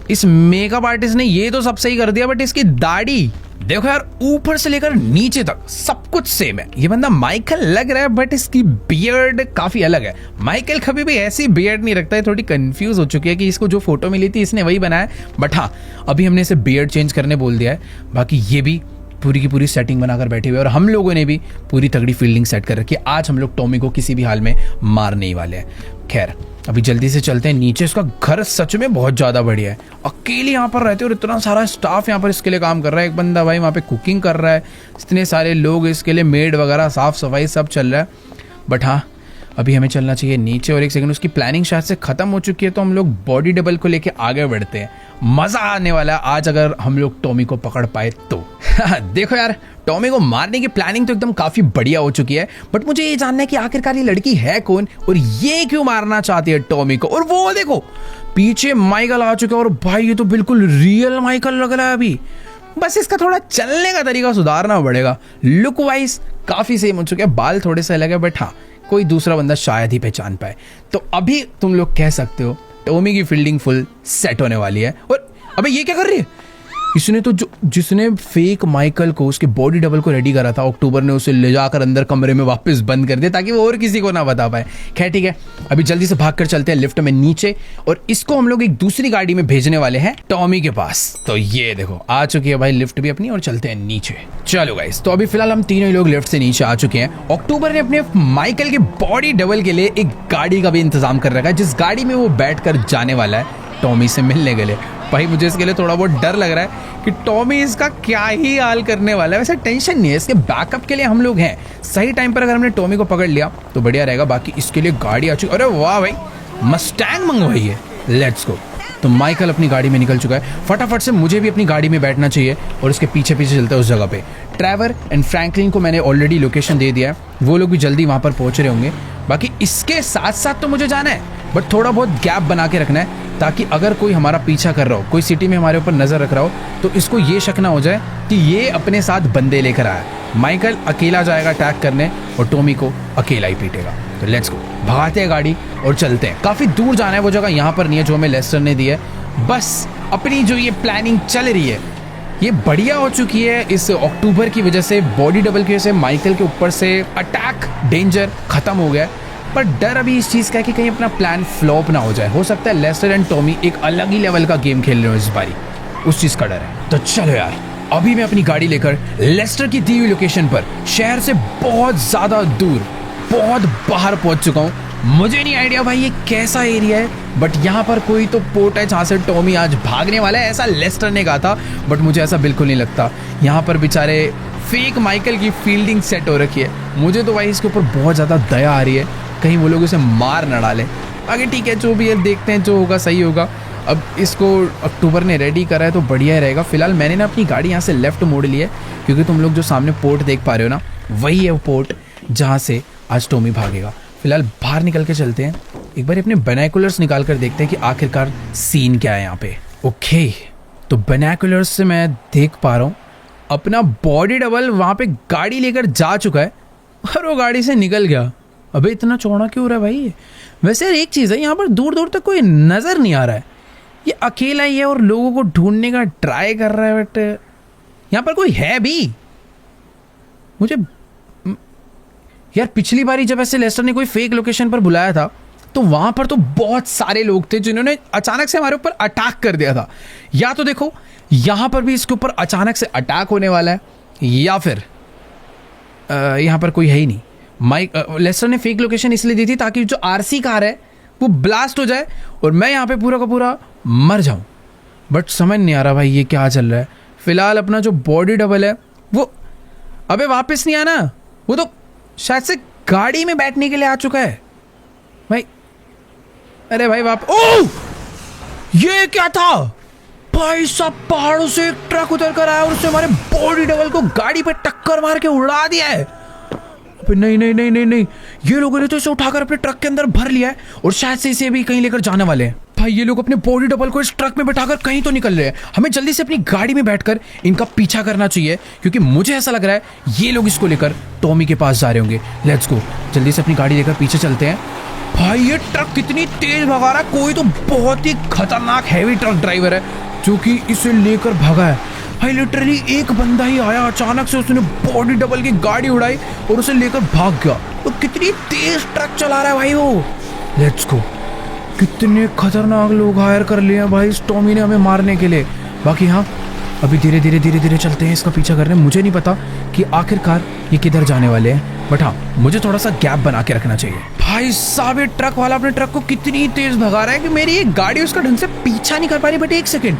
इस मेकअप आर्टिस्ट ने ये तो सब सही कर दिया, बट इसकी दाढ़ी देखो यार, ऊपर से लेकर नीचे तक सब कुछ सेम है। ये बंदा माइकल लग रहा है बट इसकी बियर्ड काफी अलग है। माइकल कभी भी ऐसी बियर्ड नहीं रखता है। थोड़ी कंफ्यूज हो चुकी है कि इसको जो फोटो मिली थी इसने वही बनाया, बट हाँ, अभी हमने इसे बियर्ड चेंज करने बोल दिया है। बाकी ये भी पूरी की पूरी सेटिंग बनाकर बैठे हुए और हम लोगों ने भी पूरी तगड़ी फील्डिंग सेट कर रखी है। आज हम लोग टॉमी को किसी भी हाल में मारने ही वाले हैं। खैर अभी जल्दी से चलते हैं नीचे। इसका घर सच में बहुत ज़्यादा बढ़िया है। अकेले यहाँ पर रहते और इतना सारा स्टाफ यहाँ पर इसके लिए काम कर रहा है। एक बंदा भाई वहाँ पे कुकिंग कर रहा है, इतने सारे लोग इसके लिए, मेड वगैरह, साफ सफाई सब चल रहा है। बट हाँ अभी हमें चलना चाहिए नीचे। और एक सेकंड, उसकी प्लानिंग शायद से खत्म हो चुकी है, तो हम लोग बॉडी डबल को लेके आगे बढ़ते हैं। मजा आने वाला है आज अगर हम लोग टॉमी को पकड़ पाए तो। देखो यार, टॉमी को मारने की प्लानिंग तो एकदम काफी बढ़िया हो चुकी है, बट मुझे ये जानना है कि आखिरकार ये लड़की है कौन और ये क्यों मारना चाहती है टॉमी को। और वो देखो पीछे माइकल आ चुका है और भाई ये तो बिल्कुल रियल माइकल लग रहा है अभी। बस इसका थोड़ा चलने का तरीका सुधारना पड़ेगा। लुक वाइज काफी सेम हो चुके हैं, बाल थोड़े से अलग है, बट हाँ कोई दूसरा बंदा शायद ही पहचान पाए। तो अभी तुम लोग कह सकते हो टॉमी की फील्डिंग फुल सेट होने वाली है। और अबे ये क्या कर रही है? इसने तो जिसने फेक माइकल को, उसके बॉडी डबल को रेडी करा था, अक्टूबर ने उसे ले जाकर अंदर कमरे में वापस बंद कर दिया ताकि वो और किसी को ना बता पाए। खैर ठीक है, अभी जल्दी से भाग कर चलते हैं लिफ्ट में नीचे और इसको हम लोग एक दूसरी गाड़ी में भेजने वाले हैं टॉमी के पास। तो ये देखो आ चुकी है भाई लिफ्ट भी अपनी और चलते हैं नीचे। चलो गाइस, तो अभी फिलहाल हम तीनों लोग लिफ्ट से नीचे आ चुके हैं। अक्टूबर ने अपने माइकल के बॉडी डबल के लिए एक गाड़ी का भी इंतजाम कर रखा है, जिस गाड़ी में वो बैठ कर जाने वाला है टॉमी से मिलने के लिए। भाई मुझे इसके लिए थोड़ा बहुत डर लग रहा है कि टॉमी इसका क्या ही हाल करने वाला है। वैसे टेंशन नहीं है, इसके बैकअप के लिए हम लोग हैं। सही टाइम पर अगर हमने टॉमी को पकड़ लिया तो बढ़िया रहेगा। बाकी इसके लिए गाड़ी आ चुकी। अरे वाह भाई, मस्टैंग मंगवाई है, लेट्स गो। तो माइकल अपनी गाड़ी में निकल चुका है। फटाफट से मुझे भी अपनी गाड़ी में बैठना चाहिए और उसके पीछे पीछे चलते हैं उस जगह पे। ट्रेवर एंड फ्रैंकलिन को मैंने ऑलरेडी लोकेशन दे दिया है, वो लोग भी जल्दी वहाँ पर पहुँच रहे होंगे। बाकी इसके साथ साथ तो मुझे जाना है, बट थोड़ा बहुत गैप बना के रखना है ताकि अगर कोई हमारा पीछा कर रहा हो, कोई सिटी में हमारे ऊपर नज़र रख रहा हो, तो इसको ये शक ना हो जाए कि ये अपने साथ बंदे लेकर आया। माइकल अकेला जाएगा अटैक करने और टॉमी को अकेला ही पीटेगा। तो लेट्स गो, भगाते हैं गाड़ी और चलते हैं। काफ़ी दूर जाना है, वो जगह यहाँ पर नहीं है जो हमें लेस्टर ने दी है। बस अपनी जो ये प्लानिंग चल रही है ये बढ़िया हो चुकी है। इस अक्टूबर की वजह से, बॉडी डबल की वजह से माइकल के ऊपर से अटैक डेंजर खत्म हो गया। पर डर अभी इस चीज़ का है कि कहीं अपना प्लान फ्लॉप ना हो जाए। हो सकता है लेस्टर एंड टॉमी एक अलग ही लेवल का गेम खेल रहे हो इस बारी, उस चीज़ का डर है। तो चलो यार, अभी मैं अपनी गाड़ी लेकर लेस्टर की दी हुई लोकेशन पर शहर से बहुत ज़्यादा दूर, बहुत बाहर पहुंच चुका हूँ। मुझे नहीं आइडिया भाई ये कैसा एरिया है, बट यहाँ पर कोई तो पोर्ट है जहाँ से टॉमी आज भागने वाला है, ऐसा लेस्टर ने कहा था। बट मुझे ऐसा बिल्कुल नहीं लगता। यहाँ पर बेचारे फेक माइकल की फील्डिंग सेट हो रखी है। मुझे तो भाई इसके ऊपर बहुत ज़्यादा दया आ रही है, कहीं वो लोग उसे मार न डालें। आगे ठीक है, जो भी है देखते हैं, जो होगा सही होगा। अब इसको अक्टूबर ने रेडी करा है तो बढ़िया ही रहेगा। फिलहाल मैंने ना अपनी गाड़ी यहाँ से लेफ्ट मोड़ ली है, क्योंकि तुम लोग जो सामने पोर्ट देख पा रहे हो ना, वही है वो पोर्ट जहाँ से आज टॉमी भागेगा। फिलहाल बाहर निकल के चलते हैं, एक बार अपने बाइनोकुलर्स निकाल कर देखते हैं कि आखिरकार सीन क्या है यहाँ पे। ओके, तो बाइनोकुलर्स से मैं देख पा रहा हूँ अपना बॉडी डबल वहाँ पे गाड़ी लेकर जा चुका है और वो गाड़ी से निकल गया। अबे इतना चौड़ा क्यों हो रहा है भाई? वैसे यार एक चीज़ है, यहाँ पर दूर दूर तक कोई नज़र नहीं आ रहा है। ये अकेला ही है और लोगों को ढूंढने का ट्राई कर रहा है, बट यहाँ पर कोई है भी? मुझे यार पिछली बारी जब ऐसे लेस्टर ने कोई फेक लोकेशन पर बुलाया था तो वहाँ पर तो बहुत सारे लोग थे जिन्होंने अचानक से हमारे ऊपर अटैक कर दिया था। या तो देखो यहाँ पर भी इसके ऊपर अचानक से अटैक होने वाला है, या फिर यहाँ पर कोई है ही नहीं। लेस्टर ने फेक लोकेशन इसलिए दी थी ताकि जो आरसी कार है वो ब्लास्ट हो जाए और मैं यहाँ पे पूरा का पूरा मर जाऊँ। बट समझ नहीं आ रहा भाई ये क्या चल रहा है। फिलहाल अपना जो बॉडी डबल है वो अबे वापस नहीं आना, वो तो शायद से गाड़ी में बैठने के लिए आ चुका है भाई। अरे भाई ओह, ये क्या था भाई साहब? पहाड़ों से एक ट्रक उतर कर आया और उसने हमारे बॉडी डबल को गाड़ी पे टक्कर मार के उड़ा दिया है। नहीं नहीं नहीं नहीं नहीं, ये लोगों ने तो इसे उठाकर अपने ट्रक के अंदर भर लिया है और शायद से इसे भी कहीं लेकर जाने वाले हैं। भाई ये लोग अपने बॉडी डबल को इस ट्रक में बैठाकर कहीं तो निकल रहे हैं। हमें जल्दी से अपनी गाड़ी में बैठकर इनका पीछा करना चाहिए, क्योंकि मुझे ऐसा लग रहा है ये लोग इसको लेकर टॉमी के पास जा रहे होंगे। लेट्स गो, जल्दी से अपनी गाड़ी लेकर पीछे चलते हैं। भाई ये ट्रक कितनी तेज भगा रहा है, कोई तो बहुत ही खतरनाक हैवी ट्रक ड्राइवर है जो कि इसे लेकर भागा है। भाई लिटरली एक बंदा ही आया, अचानक से उसने बॉडी डबल की गाड़ी उड़ाई और उसे लेकर भाग गया। तो कितनी तेज ट्रक चला रहा है भाई वो। लेट्स गो, कितने खतरनाक लोग हायर कर लिए हैं भाई इस टॉमी ने हमें मारने के लिए। बाकी हाँ, अभी धीरे धीरे धीरे धीरे चलते हैं, इसका पीछा कर रहे हैं। मुझे नहीं पता कि आखिरकार ये किधर जाने वाले हैं, बट हाँ मुझे थोड़ा सा गैप बना के रखना चाहिए। भाई साहब ये ट्रक वाला अपने ट्रक को कितनी तेज भगा रहा है कि मेरी एक गाड़ी उसका ढंग से पीछा नहीं कर पा रही। बट एक सेकेंड,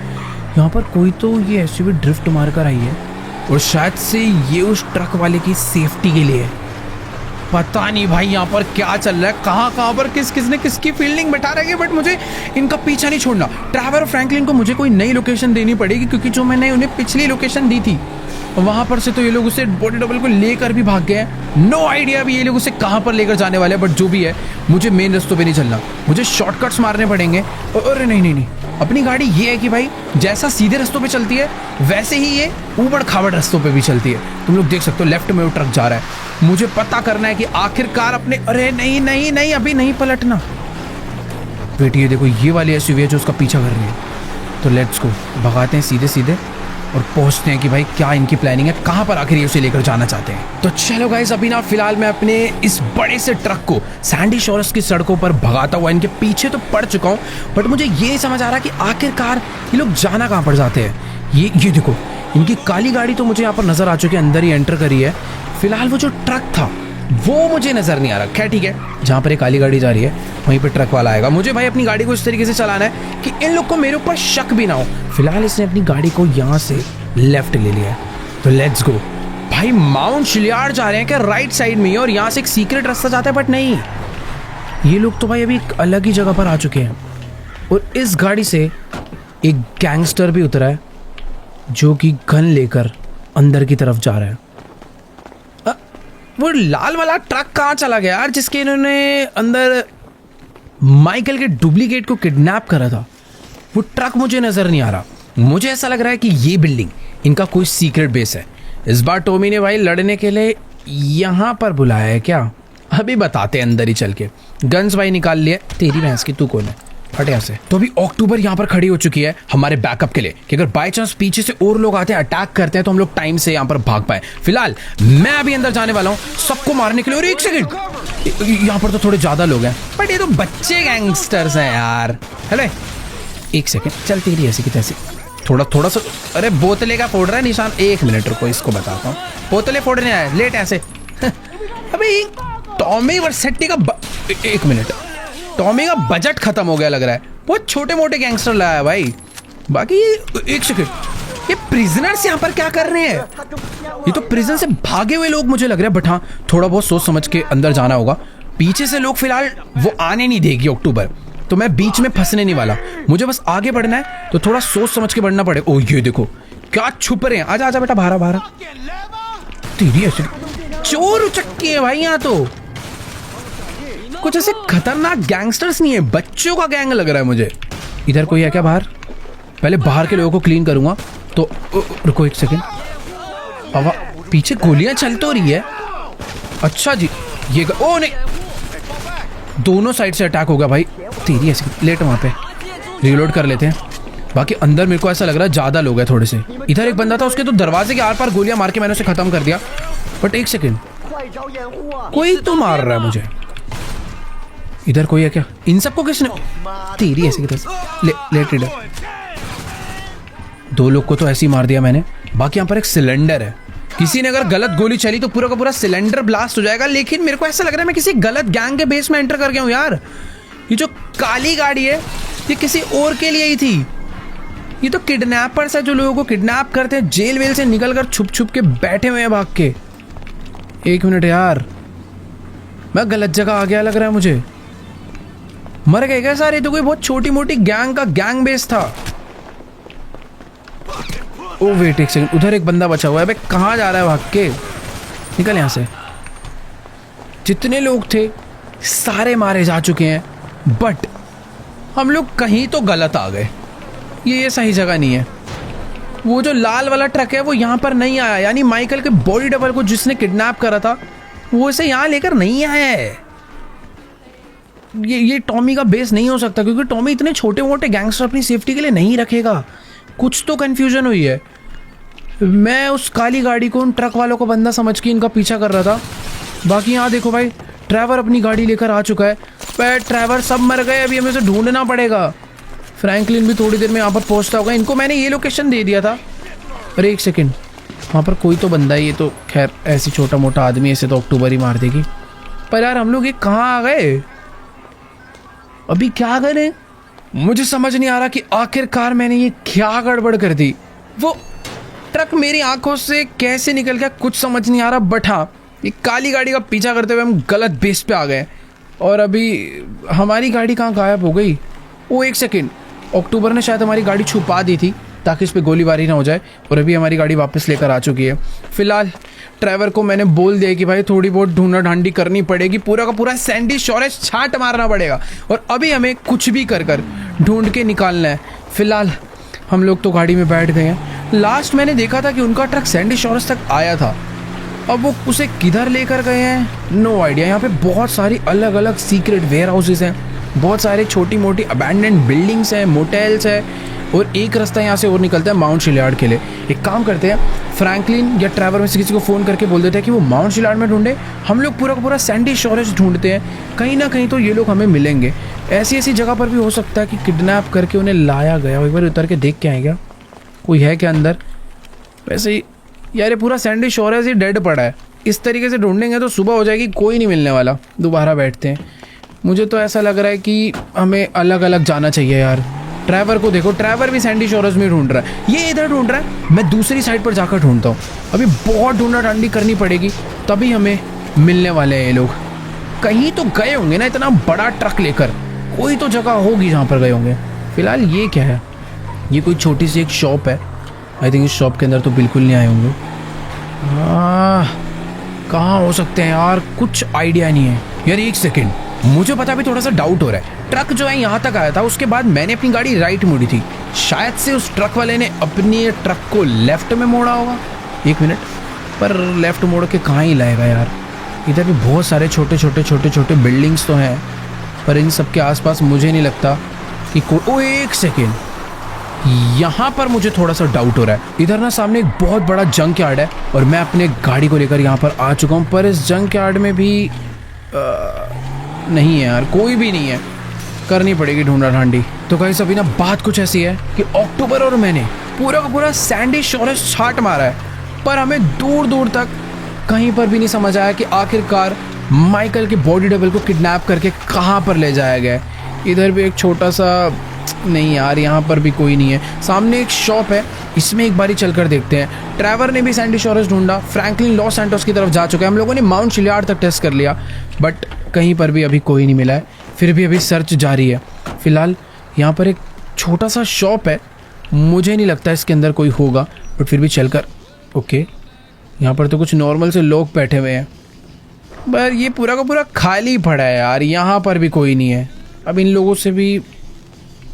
यहाँ पर कोई तो ये एसयूवी ड्रिफ्ट मार कर आई है और शायद से ये उस ट्रक वाले की सेफ्टी के लिए है। पता नहीं भाई यहाँ पर क्या चल रहा है, कहाँ पर किसने किसकी फील्डिंग बैठा रखी है, बट मुझे इनका पीछा नहीं छोड़ना। ट्रैवर और फ्रैंकलिन को मुझे कोई नई लोकेशन देनी पड़ेगी, क्योंकि जो मैंने उन्हें पिछली लोकेशन दी थी वहां पर से तो ये लोग उसे बॉडी डबल को लेकर भी भाग गए हैं। नो आइडिया अभी ये लोग उसे कहाँ पर लेकर जाने वाले हैं, बट जो भी है मुझे मेन रास्तों पे नहीं चलना, मुझे शॉर्टकट्स मारने पड़ेंगे। अरे नहीं, अपनी गाड़ी ये है कि भाई जैसा सीधे रास्तों पे चलती है वैसे ही ये ऊबड़ खाबड़ रास्तों पे भी चलती है। तुम लोग देख सकते हो लेफ्ट में वो ट्रक जा रहा है। मुझे पता करना है कि आखिरकार अपने, अरे नहीं अभी नहीं पलटना। वेट, ये देखो ये वाली एसयूवी है जो उसका पीछा कर रही है। तो लेट्स गो, भगाते हैं सीधे सीधे और पहुंचते हैं कि भाई क्या इनकी प्लानिंग है, कहाँ पर आखिर ये उसे लेकर जाना चाहते हैं। तो चलो गाइस, अभी ना फिलहाल मैं अपने इस बड़े से ट्रक को सैंडी शोर्स की सड़कों पर भगाता हुआ इनके पीछे तो पड़ चुका हूँ, बट मुझे ये समझ आ रहा कि आखिरकार ये लोग जाना कहाँ पर जाते हैं। ये देखो इनकी काली गाड़ी तो मुझे यहाँ पर नजर आ चुकी है, अंदर ही एंटर करी है। फिलहाल वो जो ट्रक था वो मुझे नजर नहीं आ रहा। खैर ठीक है, जहाँ पर एक काली गाड़ी जा रही है वहीं पे ट्रक वाला आएगा। मुझे भाई अपनी गाड़ी को इस तरीके से चलाना है कि इन लोग को मेरे ऊपर शक भी ना हो। फिलहाल इसने अपनी गाड़ी को यहाँ से लेफ्ट ले लिया है, तो लेट्स गो। भाई माउंट शिलियार्ड जा रहे हैं क्या राइट साइड में, और यहाँ से एक सीक्रेट रास्ता जाता है, बट नहीं, ये लोग तो भाई अभी एक अलग ही जगह पर आ चुके हैं। और इस गाड़ी से एक गैंगस्टर भी उतरा है जो कि गन लेकर अंदर की तरफ जा रहा है। वो लाल वाला ट्रक कहाँ चला गया यार, जिसके इन्होंने अंदर माइकल के डुप्लीकेट को किडनैप करा था? वो ट्रक मुझे नजर नहीं आ रहा। मुझे ऐसा लग रहा है कि ये बिल्डिंग इनका कोई सीक्रेट बेस है। इस बार टॉमी ने भाई लड़ने के लिए यहाँ पर बुलाया है क्या? अभी बताते हैं अंदर ही चल के। गन्स भाई निकाल लिए। तेरी भैंस की, तू कौन है, हट यहाँ से। तो अभी अक्टूबर यहाँ पर खड़ी हो चुकी है हमारे बैकअप के लिए कि अगर बाय चांस पीछे से और लोग आते हैं, अटैक करते हैं, तो हम लोग टाइम से यहाँ पर भाग पाए। फिलहाल मैं अभी अंदर जाने वाला हूँ सबको मारने के लिए। और एक सेकंड, यहाँ पर तो थोड़े ज्यादा लोग हैं, बट ये तो बच्चे गैंगस्टर्स हैं यार। हेलो एक सेकंड, चल तेरी ऐसी की तैसी थोड़ा सा। अरे बोतले का फोड़ रहा है निशान, एक मिनट रुको, इसको बताता हूँ। बोतले फोड़ने आया लेट ऐसे। अबे टॉमी वर्सेटी का एक मिनट, टॉमी का बजट खत्म हो गया लग रहा है। बहुत छोटे मोटे गैंगस्टर लाया भाई। बाकी एक सेकंड, ये प्रिजनर्स यहाँ पर क्या कर रहे हैं? ये तो प्रिजन से भागे हुए लोग मुझे लग रहा है, बट हाँ थोड़ा बहुत सोच समझ के अंदर जाना होगा। पीछे से लोग फिलहाल वो आने नहीं देगी अक्टूबर, तो मैं बीच में फंसने नहीं वाला। मुझे बस आगे बढ़ना है, तो थोड़ा सोच समझ के बढ़ना पड़े। ओ ये देखो क्या छुप रहे हैं। आजा आजा बेटा, बाहर। तेरी ऐसे चोर उचक्की है भाई। यहाँ तो कुछ ऐसे खतरनाक गैंगस्टर्स नहीं है, बच्चों का गैंग लग रहा है मुझे। इधर कोई है क्या बाहर? पहले बाहर के लोगों को क्लीन करूंगा। तो रुको एक सेकंड, अब पीछे गोलियां चल तो रही है। अच्छा जी, ये ओ नहीं, दोनों साइड से अटैक हो गया भाई। तेरी ऐसी लेट, वहां पे रीलोड कर लेते हैं। बाकी अंदर मेरे को ऐसा लग रहा है ज्यादा लोग हैं थोड़े से। इधर एक बंदा था, उसके तो दरवाजे के आर पार गोलियां मार के मैंने उसे खत्म कर दिया। बट एक सेकंड, कोई तो मार रहा है मुझे। इधर कोई है क्या? इन सबको किसने? तेरी ऐसी लेट रीडर। दो लोग को तो ऐसे ही मार दिया मैंने। बाकी यहाँ पर एक सिलेंडर है, किसी ने अगर गलत गोली चली तो पूरा का पूरा सिलेंडर ब्लास्ट हो जाएगा। लेकिन मेरे को ऐसा लग रहा है मैं किसी गलत गैंग के बेस में एंटर कर गया हूँ यार। ये जो काली गाड़ी है ये किसी और के लिए ही थी। ये तो किडनैपर्स है जो लोगों को किडनैप करते हैं, जेल वेल से निकल कर छुप छुप के बैठे हुए हैं भाग के। एक मिनट यार, मैं गलत जगह आ गया लग रहा है मुझे। मर गए क्या सारे? तो कोई बहुत छोटी मोटी गैंग का गैंग बेस था। ओ वेट एक सेकंड, उधर एक बंदा बचा हुआ है। भाई कहाँ जा रहा है भाग के? निकल यहाँ से। जितने लोग थे सारे मारे जा चुके हैं, बट हम लोग कहीं तो गलत आ गए। ये सही जगह नहीं है। वो जो लाल वाला ट्रक है वो यहाँ पर नहीं आया, यानी माइकल के बॉडी डबल को जिसने किडनैप करा था वो इसे यहाँ लेकर नहीं आया है। ये टॉमी का बेस नहीं हो सकता, क्योंकि टॉमी इतने छोटे मोटे गैंगस्टर अपनी सेफ्टी के लिए नहीं रखेगा। कुछ तो कंफ्यूजन हुई है। मैं उस काली गाड़ी को उन ट्रक वालों को बंदा समझ के इनका पीछा कर रहा था। बाकी यहाँ देखो भाई, ट्रैवर अपनी गाड़ी लेकर आ चुका है। पर ट्रैवर सब मर गए, अभी हमें उसे ढूंढना पड़ेगा। फ्रैंकलिन भी थोड़ी देर में यहाँ पर पहुँचता होगा। इनको मैंने ये लोकेशन दे दिया था, अरे एक सेकेंड, वहाँ पर कोई तो बंदा है। ये तो खैर ऐसी छोटा मोटा आदमी, ऐसे तो अक्टूबर ही मार देगी। पर यार हम लोग ये कहाँ आ गए? अभी क्या करें? मुझे समझ नहीं आ रहा कि आखिरकार मैंने ये क्या गड़बड़ कर दी। वो ट्रक मेरी आंखों से कैसे निकल गया कुछ समझ नहीं आ रहा। बट हाँ, ये काली गाड़ी का पीछा करते हुए हम गलत बेस पे आ गए। और अभी हमारी गाड़ी कहाँ गायब हो गई? वो एक सेकेंड, अक्टूबर ने शायद हमारी गाड़ी छुपा दी थी ताकि इस पर गोलीबारी ना हो जाए। और अभी हमारी गाड़ी वापस लेकर आ चुकी है। फिलहाल ड्राइवर को मैंने बोल दिया कि भाई थोड़ी बहुत ढूंढा ढांडी करनी पड़ेगी, पूरा का पूरा सैंडी शोरेज छांट मारना पड़ेगा और अभी हमें कुछ भी कर कर ढूंढ के निकालना है। फिलहाल हम लोग तो गाड़ी में बैठ गए हैं। लास्ट मैंने देखा था कि उनका ट्रक सैंडी शोरेज तक आया था। अब वो उसे किधर लेकर गए हैं नो आइडिया। यहाँ पे बहुत सारी अलग अलग सीक्रेट वेयर हाउसेज हैं, बहुत सारे छोटी मोटी अबैंडन्ड बिल्डिंग्स हैं, मोटेल्स हैं और एक रास्ता यहाँ से और निकलता है माउंट शिलयार्ड के लिए। एक काम करते हैं, फ्रैंकलिन या ट्रैवर में से किसी को फ़ोन करके बोल देते हैं कि वो माउंट शिलयार्ड में ढूंढे। हम लोग पूरा का पूरा सैंडी शोरेज ढूंढते हैं, कहीं ना कहीं तो ये लोग हमें मिलेंगे। ऐसी ऐसी जगह पर भी हो सकता है कि किडनैप करके उन्हें लाया गया। एक बार उतर के देख के आएगा कोई है क्या अंदर। वैसे ही यार ये पूरा सैंडी शोरेज ही डेड पड़ा है। इस तरीके से ढूंढेंगे तो सुबह हो जाएगी, कोई नहीं मिलने वाला। दोबारा बैठते हैं। मुझे तो ऐसा लग रहा है कि हमें अलग अलग जाना चाहिए यार। ड्राइवर को देखो, ड्राइवर भी सैंडी शोरेज में ढूंढ रहा है, ये इधर ढूंढ रहा है, मैं दूसरी साइड पर जाकर ढूंढता हूँ। अभी बहुत ढूंढा ढांडी करनी पड़ेगी तभी हमें मिलने वाले हैं ये लोग। कहीं तो गए होंगे ना, इतना बड़ा ट्रक लेकर कोई तो जगह होगी जहाँ पर गए होंगे। फिलहाल ये क्या है? ये कोई छोटी सी एक शॉप है। आई थिंक इस शॉप के अंदर तो बिल्कुल नहीं आए होंगे। कहाँ हो सकते हैं यार, कुछ आइडिया नहीं है यार। एक सेकेंड, मुझे पता भी थोड़ा सा डाउट हो रहा है। ट्रक जो है यहाँ तक आया था, उसके बाद मैंने अपनी गाड़ी राइट मोड़ी थी। शायद से उस ट्रक वाले ने अपने ट्रक को लेफ्ट में मोड़ा होगा। एक मिनट, पर लेफ्ट मोड़ के कहाँ ही लाएगा यार? इधर भी बहुत सारे छोटे छोटे बिल्डिंग्स तो हैं, पर इन सब के आसपास मुझे नहीं लगता कि कोई। ओ एक सेकेंड, यहाँ पर मुझे थोड़ा सा डाउट हो रहा है। इधर ना सामने एक बहुत बड़ा जंक यार्ड है और मैं अपने गाड़ी को लेकर यहाँ पर आ चुका हूँ, पर इस जंक यार्ड में भी नहीं है यार, कोई भी नहीं है। करनी पड़ेगी ढूंढा ढांडी। तो गाइस अभी ना बात कुछ ऐसी है कि अक्टूबर और मैंने पूरा का पूरा सैंडी शोरेज छाट मारा है, पर हमें दूर दूर तक कहीं पर भी नहीं समझ आया कि आखिरकार माइकल के बॉडी डबल को किडनैप करके कहाँ पर ले जाया गया है। इधर भी एक छोटा सा, नहीं यार यहाँ पर भी कोई नहीं है। सामने एक शॉप है, इसमें एक बारी चलकर देखते हैं। ट्रैवर ने भी सैंडी शोरेज ढूंढा, फ्रैंकलिन लॉस सैंटोस की तरफ जा चुका है। हम लोगों ने माउंट शिलयार्ड तक टेस्ट कर लिया, बट कहीं पर भी अभी कोई नहीं मिला है। फिर भी अभी सर्च जारी है। फिलहाल यहाँ पर एक छोटा सा शॉप है, मुझे नहीं लगता इसके अंदर कोई होगा, बट फिर भी चलकर। ओके, यहाँ पर तो कुछ नॉर्मल से लोग बैठे हुए हैं, पर ये पूरा का पूरा खाली पड़ा है यार। यहाँ पर भी कोई नहीं है। अब इन लोगों से भी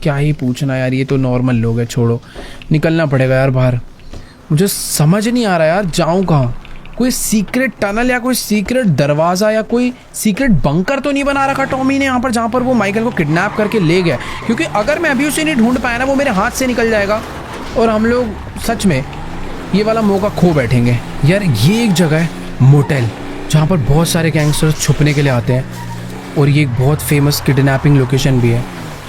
क्या ही पूछना यार, ये तो नॉर्मल लोग हैं। छोड़ो, निकलना पड़ेगा यार बाहर। मुझे समझ नहीं आ रहा यार जाऊँ कहाँ। कोई सीक्रेट टनल या कोई सीक्रेट दरवाज़ा या कोई सीक्रेट बंकर तो नहीं बना रखा टॉमी ने यहाँ पर, जहाँ पर वो माइकल को किडनैप करके ले गया? क्योंकि अगर मैं अभी उसे नहीं ढूंढ पाया ना, वो मेरे हाथ से निकल जाएगा और हम लोग सच में ये वाला मौका खो बैठेंगे। यार ये एक जगह है मोटेल, जहाँ पर बहुत सारे गैंगस्टर्स छुपने के लिए आते हैं और ये एक बहुत फेमस किडनैपिंग लोकेशन भी है।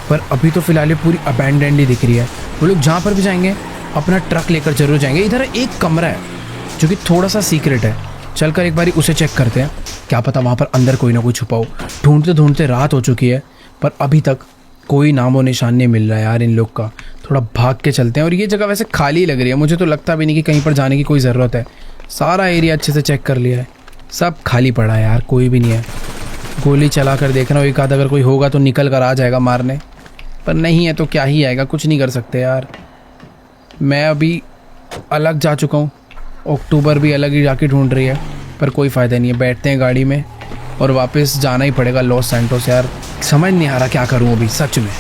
पर अभी तो फिलहाल ये पूरी अबैंडन्ड ही दिख रही है। वो लोग जहाँ पर भी जाएंगे अपना ट्रक लेकर जरूर जाएंगे। इधर एक कमरा है जो कि थोड़ा सा सीक्रेट है, चलकर एक बारी उसे चेक करते हैं। क्या पता वहाँ पर अंदर कोई ना कोई छुपा हो। ढूंढते ढूंढते रात हो चुकी है, पर अभी तक कोई नामो निशान नहीं मिल रहा है यार इन लोग का। थोड़ा भाग के चलते हैं। और ये जगह वैसे खाली लग रही है, मुझे तो लगता भी नहीं कि कहीं पर जाने की कोई ज़रूरत है। सारा एरिया अच्छे से चेक कर लिया है, सब खाली पड़ा है यार, कोई भी नहीं है। गोली चला कर देखना, एक आध अगर कोई होगा तो निकल कर आ जाएगा मारने, पर नहीं है तो क्या ही आएगा, कुछ नहीं कर सकते यार। मैं अभी अलग जा चुका हूँ, अक्टूबर भी अलग ही जाके ढूंढ रही है, पर कोई फ़ायदा नहीं है। बैठते हैं गाड़ी में और वापस जाना ही पड़ेगा लॉस सैंटोस। यार समझ नहीं आ रहा क्या करूँ अभी, सच में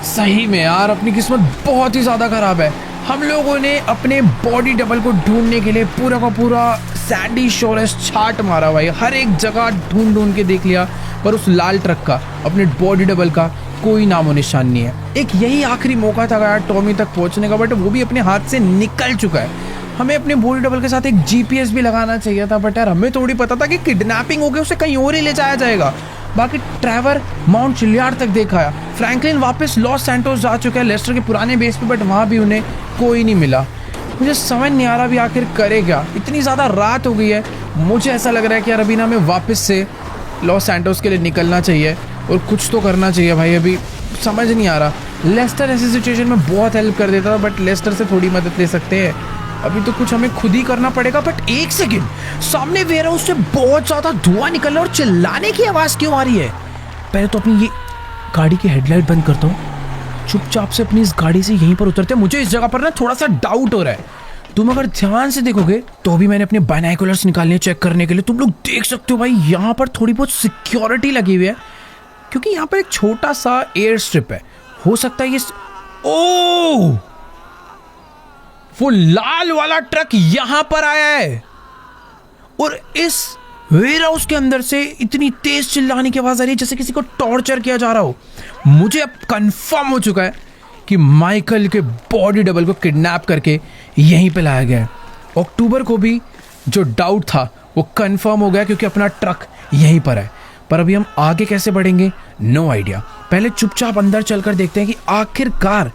सही में यार अपनी किस्मत बहुत ही ज़्यादा ख़राब है। हम लोगों ने अपने बॉडी डबल को ढूंढने के लिए पूरा का पूरा सैंडी शोरेज छाट मारा भाई, हर एक जगह ढूंढ ढूंढ के देख लिया, पर उस लाल ट्रक का, अपने बॉडी डबल का कोई नामो निशान नहीं है। एक यही आखिरी मौका था यार टॉमी तक पहुंचने का, बट वो भी अपने हाथ से निकल चुका है। हमें अपने बॉडी डबल के साथ एक जीपीएस भी लगाना चाहिए था, बट यार हमें थोड़ी पता था कि किडनैपिंग हो गई, उसे कहीं और ही ले जाया जाएगा। बाकी ट्रैवर माउंट शिलयार्ड तक देखा, फ्रैंकलिन वापस लॉस सैंटोस जा चुका है लेस्टर के पुराने बेस पे, बट वहाँ भी उन्हें कोई नहीं मिला। मुझे समझ नहीं आ रहा अभी आखिर करे क्या। इतनी ज़्यादा रात हो गई है, मुझे ऐसा लग रहा है कि यार अभी ना हमें वापस से लॉस सैंटोस के लिए निकलना चाहिए और कुछ तो करना चाहिए भाई। अभी समझ नहीं आ रहा। लेस्टर ऐसी सिचुएशन में बहुत हेल्प कर देता था, बट लेस्टर से थोड़ी मदद ले सकते हैं। अभी तो कुछ हमें खुद ही करना पड़ेगा। बट एक सेकेंड, सामने वेयर हाउस से बहुत ज़्यादा धुआं निकल रहा है और चिल्लाने की आवाज़ क्यों आ रही है? पहले तो अपनी ये गाड़ी की हेडलाइट बंद करता हूँ, चुपचाप से अपनी इस गाड़ी से यहीं पर उतरते हैं। मुझे इस जगह पर ना थोड़ा सा डाउट हो रहा है। तुम अगर ध्यान से देखोगे तो अभी मैंने अपने बाइनोकुलर्स निकालने चेक करने के लिए, तुम लोग देख सकते हो भाई यहाँ पर थोड़ी बहुत सिक्योरिटी लगी हुई है, क्योंकि यहाँ पर एक छोटा सा एयर स्ट्रिप है। हो सकता है ये ओ वो लाल वाला ट्रक यहां पर आया है और इस वेयर हाउस के अंदर से इतनी तेज चिल्लाने की आवाज आ रही है जैसे किसी को टॉर्चर किया जा रहा हो। मुझे अब कंफर्म हो चुका है कि माइकल के बॉडी डबल को किडनैप करके यहीं पे लाया गया है। अक्टूबर को भी जो डाउट था वो कंफर्म हो गया, क्योंकि अपना ट्रक यहीं पर है। पर अभी हम आगे कैसे बढ़ेंगे, नो आइडिया। पहले चुपचाप अंदर चलकर देखते हैं कि आखिरकार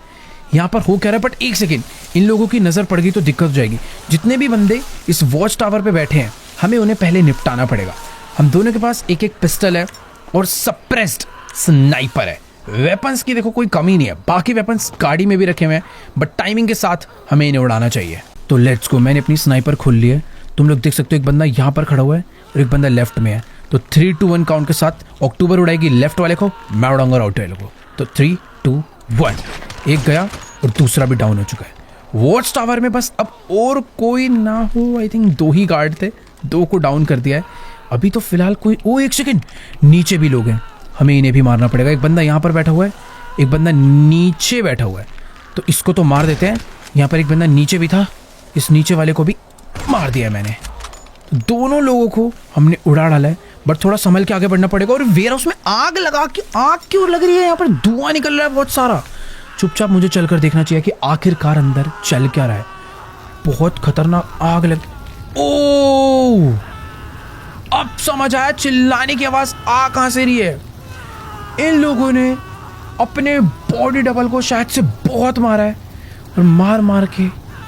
यहाँ पर हो क्या रहा है। बट एक सेकेंड, इन लोगों की नज़र पड़ गई तो दिक्कत हो जाएगी। जितने भी बंदे इस वॉच टावर पे बैठे हैं, हमें उन्हें पहले निपटाना पड़ेगा। हम दोनों के पास एक एक पिस्टल है और सप्रेस्ड स्नाइपर है। वेपन्स की देखो कोई कमी नहीं है, बाकी वेपन्स गाड़ी में भी रखे हुए हैं, बट टाइमिंग के साथ हमें इन्हें उड़ाना चाहिए। तो लेट्स गो। मैंने अपनी स्नाइपर खोल ली है, तुम लोग देख सकते हो। एक बंदा यहाँ पर खड़ा हुआ है और एक बंदा लेफ्ट में है। तो 3, 2, 1 काउंट के साथ अक्टूबर उड़ाएगी लेफ्ट वाले को, मैं उड़ाऊंगा राइट वाले को। तो 3, 2, 1। एक गया और दूसरा भी डाउन हो चुका है। वॉच टावर में बस अब और कोई ना हो। आई थिंक 2 ही गार्ड थे, 2 को डाउन कर दिया है अभी तो फिलहाल कोई। ओ एक सेकेंड, नीचे भी लोग हैं, हमें इन्हें भी मारना पड़ेगा। एक बंदा यहाँ पर बैठा हुआ है, एक बंदा नीचे बैठा हुआ है, तो इसको तो मार देते हैं। यहाँ पर एक बंदा नीचे भी था, इस नीचे वाले को भी मार दिया है मैंने। तो दोनों लोगों को हमने उड़ा डाला है, बट थोड़ा संभल के आगे बढ़ना पड़ेगा। और वेयर हाउस में आग लगा के, आग क्यों लग रही है? यहाँ पर धुआं निकल रहा है बहुत सारा। चुपचाप मुझे चलकर देखना चाहिए कि आखिरकार अंदर चल क्या रहा है। बहुत खतरनाक आग लग। ओ अब समझ आया चिल्लाने की आवाज आ कहां से रही है। इन लोगों ने अपने बॉडी डबल को शायद से बहुत मारा है और मार मार के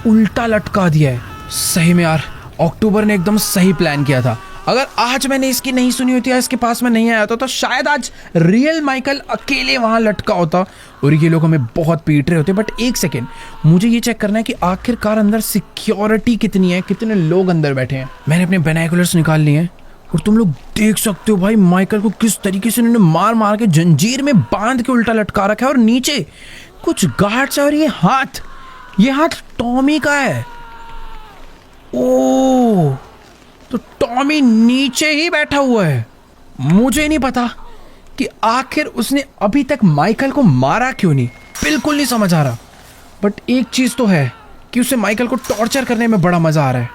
उल्टा लटका दिया है। सही में यार, अक्टूबर ने एकदम सही प्लान किया था। अगर आज मैंने इसकी नहीं सुनी होती या इसके पास में नहीं आया था, तो शायद आज रियल माइकल अकेले वहां लटका होता और ये लोग हमें बहुत पीट रहे होते। बट एक सेकेंड, मुझे ये चेक करना है कि आखिरकार अंदर सिक्योरिटी कितनी है, कितने लोग अंदर बैठे हैं। मैंने अपने बाइनोकुलर्स निकाल लिए हैं और तुम लोग देख सकते हो भाई माइकल को किस तरीके से उन्होंने मार मार के जंजीर में बांध के उल्टा लटका रखा है। और नीचे कुछ गार्ड्स है और ये हाथ टॉमी का है। ओ तो टॉमी नीचे ही बैठा हुआ है। मुझे नहीं पता कि आखिर उसने अभी तक माइकल को मारा क्यों नहीं, बिल्कुल नहीं समझ आ रहा। बट एक चीज तो है कि उसे माइकल को टॉर्चर करने में बड़ा मजा आ रहा है।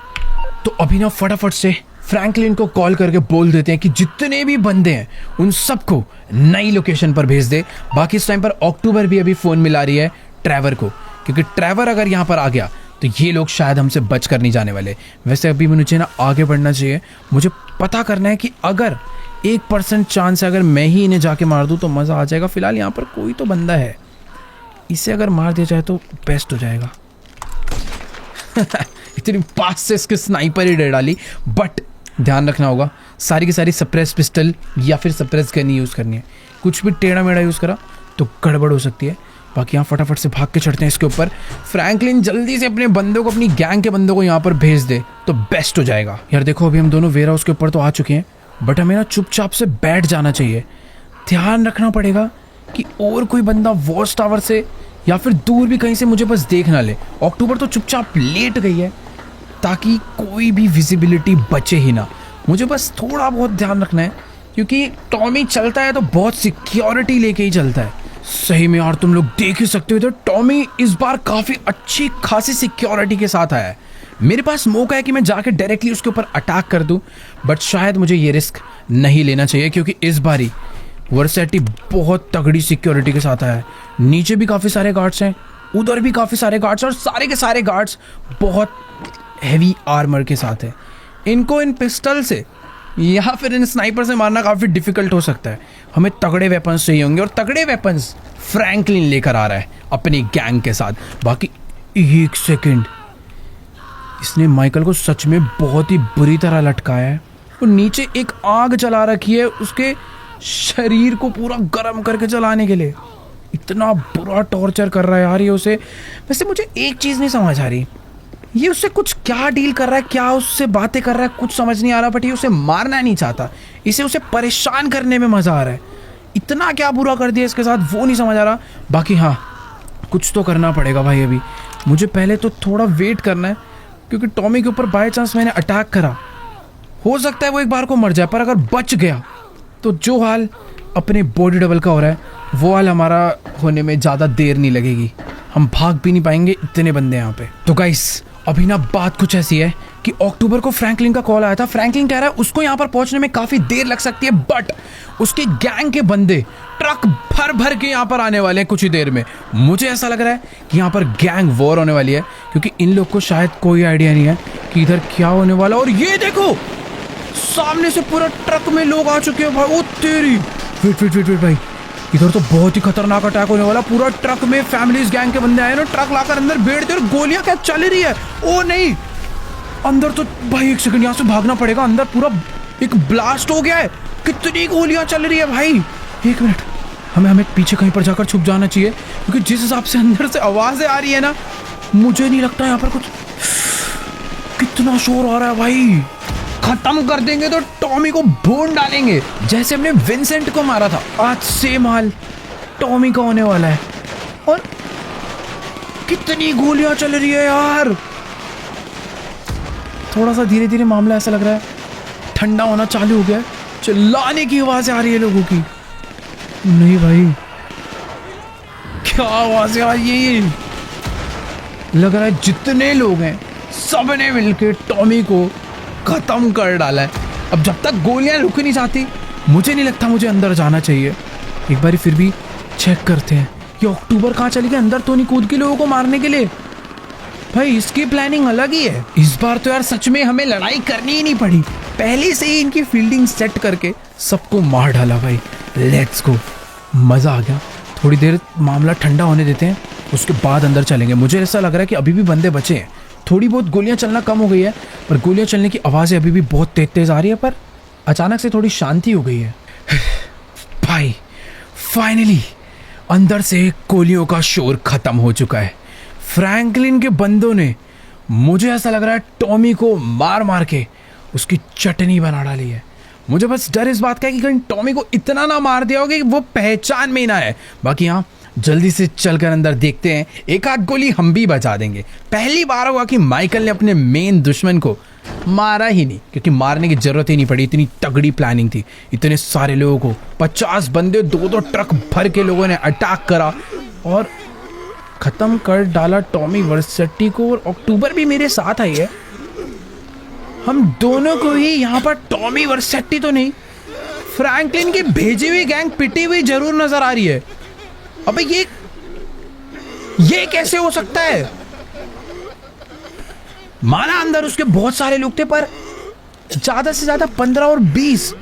तो अभी ना फटाफट से फ्रैंकलिन को कॉल करके बोल देते हैं कि जितने भी बंदे हैं उन सबको नई लोकेशन पर भेज दे। बाकी इस टाइम पर अक्टूबर भी अभी फोन मिला रही है ट्रेवर को, क्योंकि ट्रेवर अगर यहाँ पर आ गया तो ये लोग शायद हमसे बच कर नहीं जाने वाले। वैसे अभी मुझे ना आगे बढ़ना चाहिए। मुझे पता करना है कि अगर 1% चांस है, अगर मैं ही इन्हें जाके मार दूँ तो मज़ा आ जाएगा। फिलहाल यहाँ पर कोई तो बंदा है, इसे अगर मार दिया जाए तो बेस्ट हो जाएगा। इतनी पास से इसके स्नाइपर ही डर डाली। बट ध्यान रखना होगा, सारी की सारी सप्रेस पिस्टल या फिर सप्रेस गन यूज़ करनी है। कुछ भी टेढ़ा मेढ़ा यूज़ करा तो गड़बड़ हो सकती है। बाकी यहाँ फटाफट से भाग के चढ़ते हैं इसके ऊपर। फ्रैंकलिन जल्दी से अपने बंदों को, अपनी गैंग के बंदों को यहाँ पर भेज दे तो बेस्ट हो जाएगा। यार देखो अभी हम दोनों वेयर हाउस के ऊपर तो आ चुके हैं, बट हमें ना चुपचाप से बैठ जाना चाहिए। ध्यान रखना पड़ेगा कि और कोई बंदा वॉच टावर से या फिर दूर भी कहीं से मुझे बस देख ना ले। अक्टूबर तो चुपचाप लेट गई है ताकि कोई भी विजिबिलिटी बचे ही ना। मुझे बस थोड़ा बहुत ध्यान रखना है, क्योंकि टॉमी चलता है तो बहुत सिक्योरिटी लेके ही चलता है। सही में यार तुम लोग देख ही सकते हो, तो टॉमी इस बार काफ़ी अच्छी खासी सिक्योरिटी के साथ आया है। मेरे पास मौका है कि मैं जाके डायरेक्टली उसके ऊपर अटैक कर दूं, बट शायद मुझे ये रिस्क नहीं लेना चाहिए, क्योंकि इस बारी वर्सेटी बहुत तगड़ी सिक्योरिटी के साथ आया है। नीचे भी काफ़ी सारे गार्ड्स हैं, उधर भी काफ़ी सारे गार्ड्स, और सारे के सारे गार्ड्स बहुत हैवी आर्मर के साथ है। इनको इन पिस्टल से या फिर इन स्नाइपर से मारना काफ़ी डिफिकल्ट हो सकता है। हमें तगड़े वेपन्स चाहिए होंगे, और तगड़े वेपन्स फ्रैंकलिन लेकर आ रहा है अपनी गैंग के साथ। बाकी एक सेकंड, इसने माइकल को सच में बहुत ही बुरी तरह लटकाया है और नीचे एक आग जला रखी है उसके शरीर को पूरा गर्म करके जलाने के लिए। इतना बुरा टॉर्चर कर रहा है यार ये उसे। वैसे मुझे एक चीज़ नहीं समझ आ रही, ये उससे कुछ क्या डील कर रहा है, क्या उससे बातें कर रहा है, कुछ समझ नहीं आ रहा। बट ये उसे मारना नहीं चाहता, इसे उसे परेशान करने में मज़ा आ रहा है। इतना क्या बुरा कर दिया इसके साथ वो नहीं समझ आ रहा। बाकी हाँ, कुछ तो करना पड़ेगा भाई। अभी मुझे पहले तो थोड़ा वेट करना है, क्योंकि टॉमी के ऊपर बाय चांस मैंने अटैक करा, हो सकता है वो एक बार को मर जाए, पर अगर बच गया तो जो हाल अपने बॉडी डबल का हो रहा है वो हाल हमारा होने में ज़्यादा देर नहीं लगेगी। हम भाग भी नहीं पाएंगे, इतने बंदे यहाँ पे। तो गाइस अभी ना बात कुछ ऐसी है कि अक्टूबर को फ्रैंकलिन का कॉल आया था। फ्रैंकलिन कह रहा है उसको यहाँ पर पहुँचने में काफ़ी देर लग सकती है, बट उसके गैंग के बंदे ट्रक भर भर के यहाँ पर आने वाले हैं कुछ ही देर में। मुझे ऐसा लग रहा है कि यहाँ पर गैंग वॉर होने वाली है, क्योंकि इन लोग को शायद कोई आइडिया नहीं है कि इधर क्या होने वाला। और ये देखो सामने से पूरा ट्रक में लोग आ चुके हैं भाई। ओ तेरी, वेट वेट वेट वेट भाई, इधर तो बहुत ही खतरनाक अटैक होने वाला। पूरा ट्रक में फैमिलीज गैंग के बंदे आए ना, ट्रक लाकर अंदर बैठते और गोलियां क्या चल रही है। ओ नहीं, अंदर तो भाई एक सेकंड, यहाँ से भागना पड़ेगा। अंदर पूरा एक ब्लास्ट हो गया है, कितनी गोलियां चल रही है भाई। एक मिनट, हमें पीछे कहीं पर जाकर छुप जाना चाहिए, क्योंकि जिस हिसाब से अंदर से आवाजें आ रही है ना, मुझे नहीं लगता यहाँ पर कुछ। कितना शोर आ रहा है भाई। खत्म कर देंगे तो टॉमी को भून डालेंगे, जैसे हमने विंसेंट को मारा था। आज सेम हाल टॉमी का होने वाला है। और कितनी गोलियां चल रही है यार। थोड़ा सा धीरे धीरे मामला ऐसा लग रहा है ठंडा होना चालू हो गया है। चिल्लाने की आवाजें आ रही है लोगों की। नहीं भाई, क्या आवाजें आ रही है। लग रहा है जितने लोग हैं सबने मिलकर टॉमी को खत्म कर डाला है। अब जब तक गोलियां रुक नहीं जाती, मुझे नहीं लगता मुझे अंदर जाना चाहिए। एक बार फिर भी चेक करते हैं कि अक्टूबर कहाँ चली गई। अंदर तो नहीं कूद के लोगों को मारने के लिए। भाई इसकी प्लानिंग अलग ही है। इस बार तो यार सच में हमें लड़ाई करनी ही नहीं पड़ी, पहले से ही इनकी फील्डिंग सेट करके सबको मार डाला भाई। लेट्स गो, मजा आ गया। थोड़ी देर मामला ठंडा होने देते हैं, उसके बाद अंदर चलेंगे। मुझे ऐसा लग रहा है कि अभी भी बंदे बचे हैं। थोड़ी बहुत गोलियां चलना कम हो गई है, पर गोलियां चलने की आवाज़ें अभी भी बहुत तेज तेज आ रही है। पर अचानक से थोड़ी शांति हो गई है। भाई फाइनली अंदर से गोलियों का शोर खत्म हो चुका है। फ्रैंकलिन के बंदों ने, मुझे ऐसा लग रहा है, टॉमी को मार मार के उसकी चटनी बना डाली है। मुझे बस डर इस बात का है कि कहीं टॉमी को इतना ना मार दिया होगा कि वो पहचान में ही ना है। बाकी हाँ, जल्दी से चलकर अंदर देखते हैं, एक आध गोली हम भी बचा देंगे। पहली बार हुआ कि माइकल ने अपने मेन दुश्मन को मारा ही नहीं, क्योंकि मारने की जरूरत ही नहीं पड़ी। इतनी तगड़ी प्लानिंग थी, इतने सारे लोगों को, 50 बंदे, 2-2 ट्रक भर के लोगों ने अटैक करा और खत्म कर डाला टॉमी वर्सेटी को। और अक्टूबर भी मेरे साथ आई है। हम दोनों को ही यहाँ पर टॉमी वर्सेटी तो नहीं, फ्रैंकलिन की भेजी हुई गैंग पिटी हुई जरूर नजर आ रही है। अबे ये कैसे हो सकता है। माना अंदर उसके बहुत सारे लोग थे, पर ज्यादा से ज्यादा 15 और 20।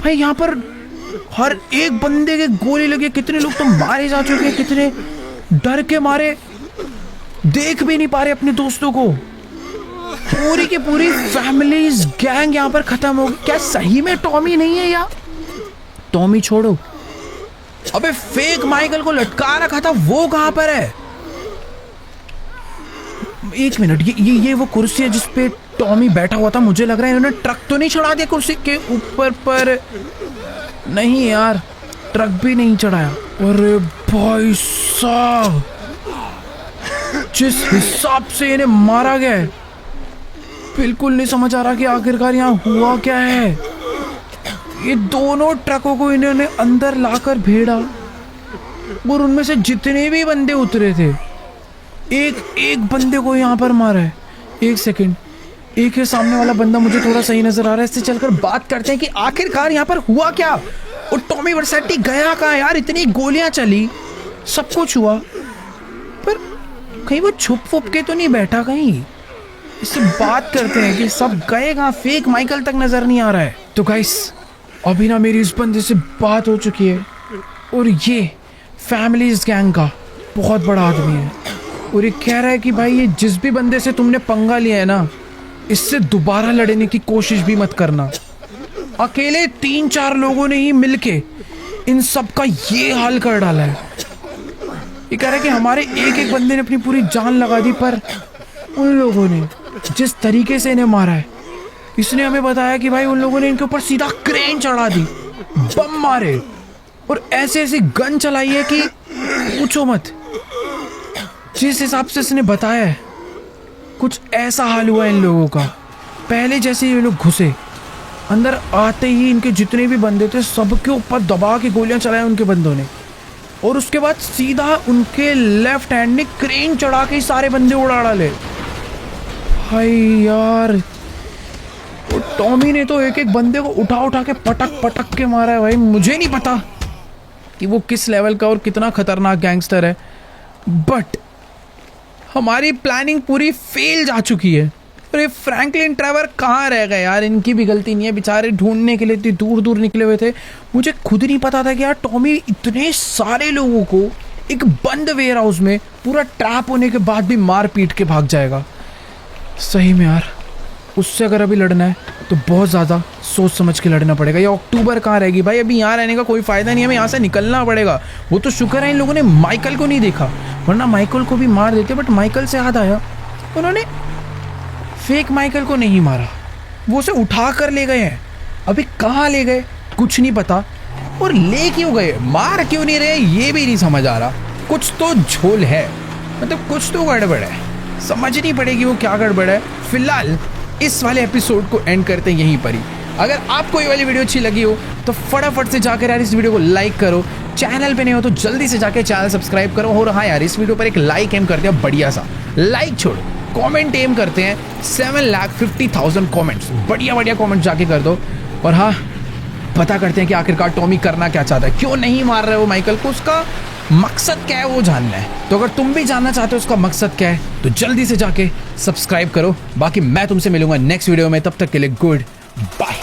भाई यहाँ पर हर एक बंदे के गोली लगी। कितने लोग तो मारे जा चुके हैं, कितने डर के मारे देख भी नहीं पा रहे अपने दोस्तों को। पूरी की पूरी फैमिलीज गैंग यहाँ पर खत्म हो गई। क्या सही में टॉमी नहीं है या? टॉमी छोड़ो, अबे फेक माइकल को लटका रखा था, वो कहां पर है? एक मिनट, ये वो कुर्सी है जिसपे टॉमी बैठा हुआ था। मुझे लग रहा है इन्होंने ट्रक तो नहीं चढ़ा दिया कुर्सी के ऊपर पर। नहीं यार, ट्रक भी नहीं चढ़ाया। अरे भाई साहब, जिस हिसाब से इन्हें मारा गया है, बिल्कुल नहीं समझ आ रहा कि आखिरकार यहाँ हुआ क्या है। ये दोनों ट्रकों को इन्होंने अंदर लाकर भेड़ा और उनमें से जितने भी बंदे उतरे थे, एक एक बंदे को यहाँ पर मारा है। एक सेकंड, एक है सामने वाला बंदा मुझे थोड़ा सही नजर आ रहा है। इससे चलकर बात करते हैं कि आखिरकार यहाँ पर हुआ क्या। और टॉमी वर्सेटी गया कहाँ यार? इतनी गोलियां चली, सब कुछ हुआ, पर कहीं वो छुप वुप के तो नहीं बैठा कहीं? इससे बात करते हैं कि सब गए कहाँ। फेक माइकल तक नजर नहीं आ रहा है। तो गाइस, अभी ना मेरी इस बंदे से बात हो चुकी है, और ये फैमिलीज गैंग का बहुत बड़ा आदमी है। और ये कह रहा है कि भाई ये जिस भी बंदे से तुमने पंगा लिया है ना, इससे दोबारा लड़ने की कोशिश भी मत करना। अकेले 3-4 लोगों ने ही मिलके इन सब का ये हाल कर डाला है। ये कह रहा है कि हमारे एक एक बंदे ने अपनी पूरी जान लगा दी, पर उन लोगों ने जिस तरीके से इन्हें मारा है, इसने हमें बताया कि भाई उन लोगों ने इनके ऊपर सीधा क्रेन चढ़ा दी, बम मारे और ऐसे ऐसी गन चलाई है कि पूछो मत। जिस हिसाब से इसने बताया है, कुछ ऐसा हाल हुआ इन लोगों का। पहले जैसे ये लोग घुसे, अंदर आते ही इनके जितने भी बंदे थे सबके ऊपर दबा के गोलियां चलाई उनके बंदों ने, और उसके बाद सीधा उनके लेफ्ट हैंड ने क्रेन चढ़ा के सारे बंदे उड़ा डाले। भाई यार, टॉमी ने तो एक एक बंदे को उठा उठा के पटक पटक के मारा है। भाई मुझे नहीं पता कि वो किस लेवल का और कितना खतरनाक गैंगस्टर है, बट हमारी प्लानिंग पूरी फेल जा चुकी है। अरे फ्रैंकलिन ट्रेवर कहाँ रह गए यार? इनकी भी गलती नहीं है, बेचारे ढूंढने के लिए इतनी दूर दूर निकले हुए थे। मुझे खुद नहीं पता था कि यार टॉमी इतने सारे लोगों को एक बंद वेयर हाउस में पूरा ट्रैप होने के बाद भी मार पीट के भाग जाएगा। सही में यार, उससे अगर अभी लड़ना है तो बहुत ज़्यादा सोच समझ के लड़ना पड़ेगा। ये अक्टूबर कहाँ रहेगी भाई? अभी यहाँ रहने का कोई फ़ायदा नहीं है, हमें यहाँ से निकलना पड़ेगा। वो तो शुक्र है इन लोगों ने माइकल को नहीं देखा, वरना माइकल को भी मार देते। बट माइकल से याद आया, उन्होंने फेक माइकल को नहीं मारा, वो उसे उठा कर ले गए हैं। अभी कहाँ ले गए कुछ नहीं पता, और ले क्यों गए, मार क्यों नहीं रहे, ये भी नहीं समझ आ रहा। कुछ तो झोल है, मतलब कुछ तो गड़बड़ है, समझनी पड़ेगी वो क्या गड़बड़ है। फिलहाल इस वाले एपिसोड को एंड करते हैं यहीं पर ही। अगर आपको ये वाली वीडियो अच्छी लगी हो तो फटाफट से जाकर यार इस वीडियो को लाइक करो। चैनल पे नहीं हो तो जल्दी से जाकर चैनल सब्सक्राइब करो। और हाँ यार, इस वीडियो पर एक लाइक एम कर दिया, बढ़िया सा लाइक छोड़ो, कमेंट एम करते हैं 7,50,000 कमेंट्स, बढ़िया बढ़िया कमेंट जाके कर दो। और हाँ, पता करते हैं कि आखिरकार टॉमी करना क्या चाहता है, क्यों नहीं मार रहे वो माइकल को, उसका मकसद क्या है वो जानना है। तो अगर तुम भी जानना चाहते हो उसका मकसद क्या है तो जल्दी से जाके सब्सक्राइब करो। बाकी मैं तुमसे मिलूंगा नेक्स्ट वीडियो में, तब तक के लिए गुड बाय।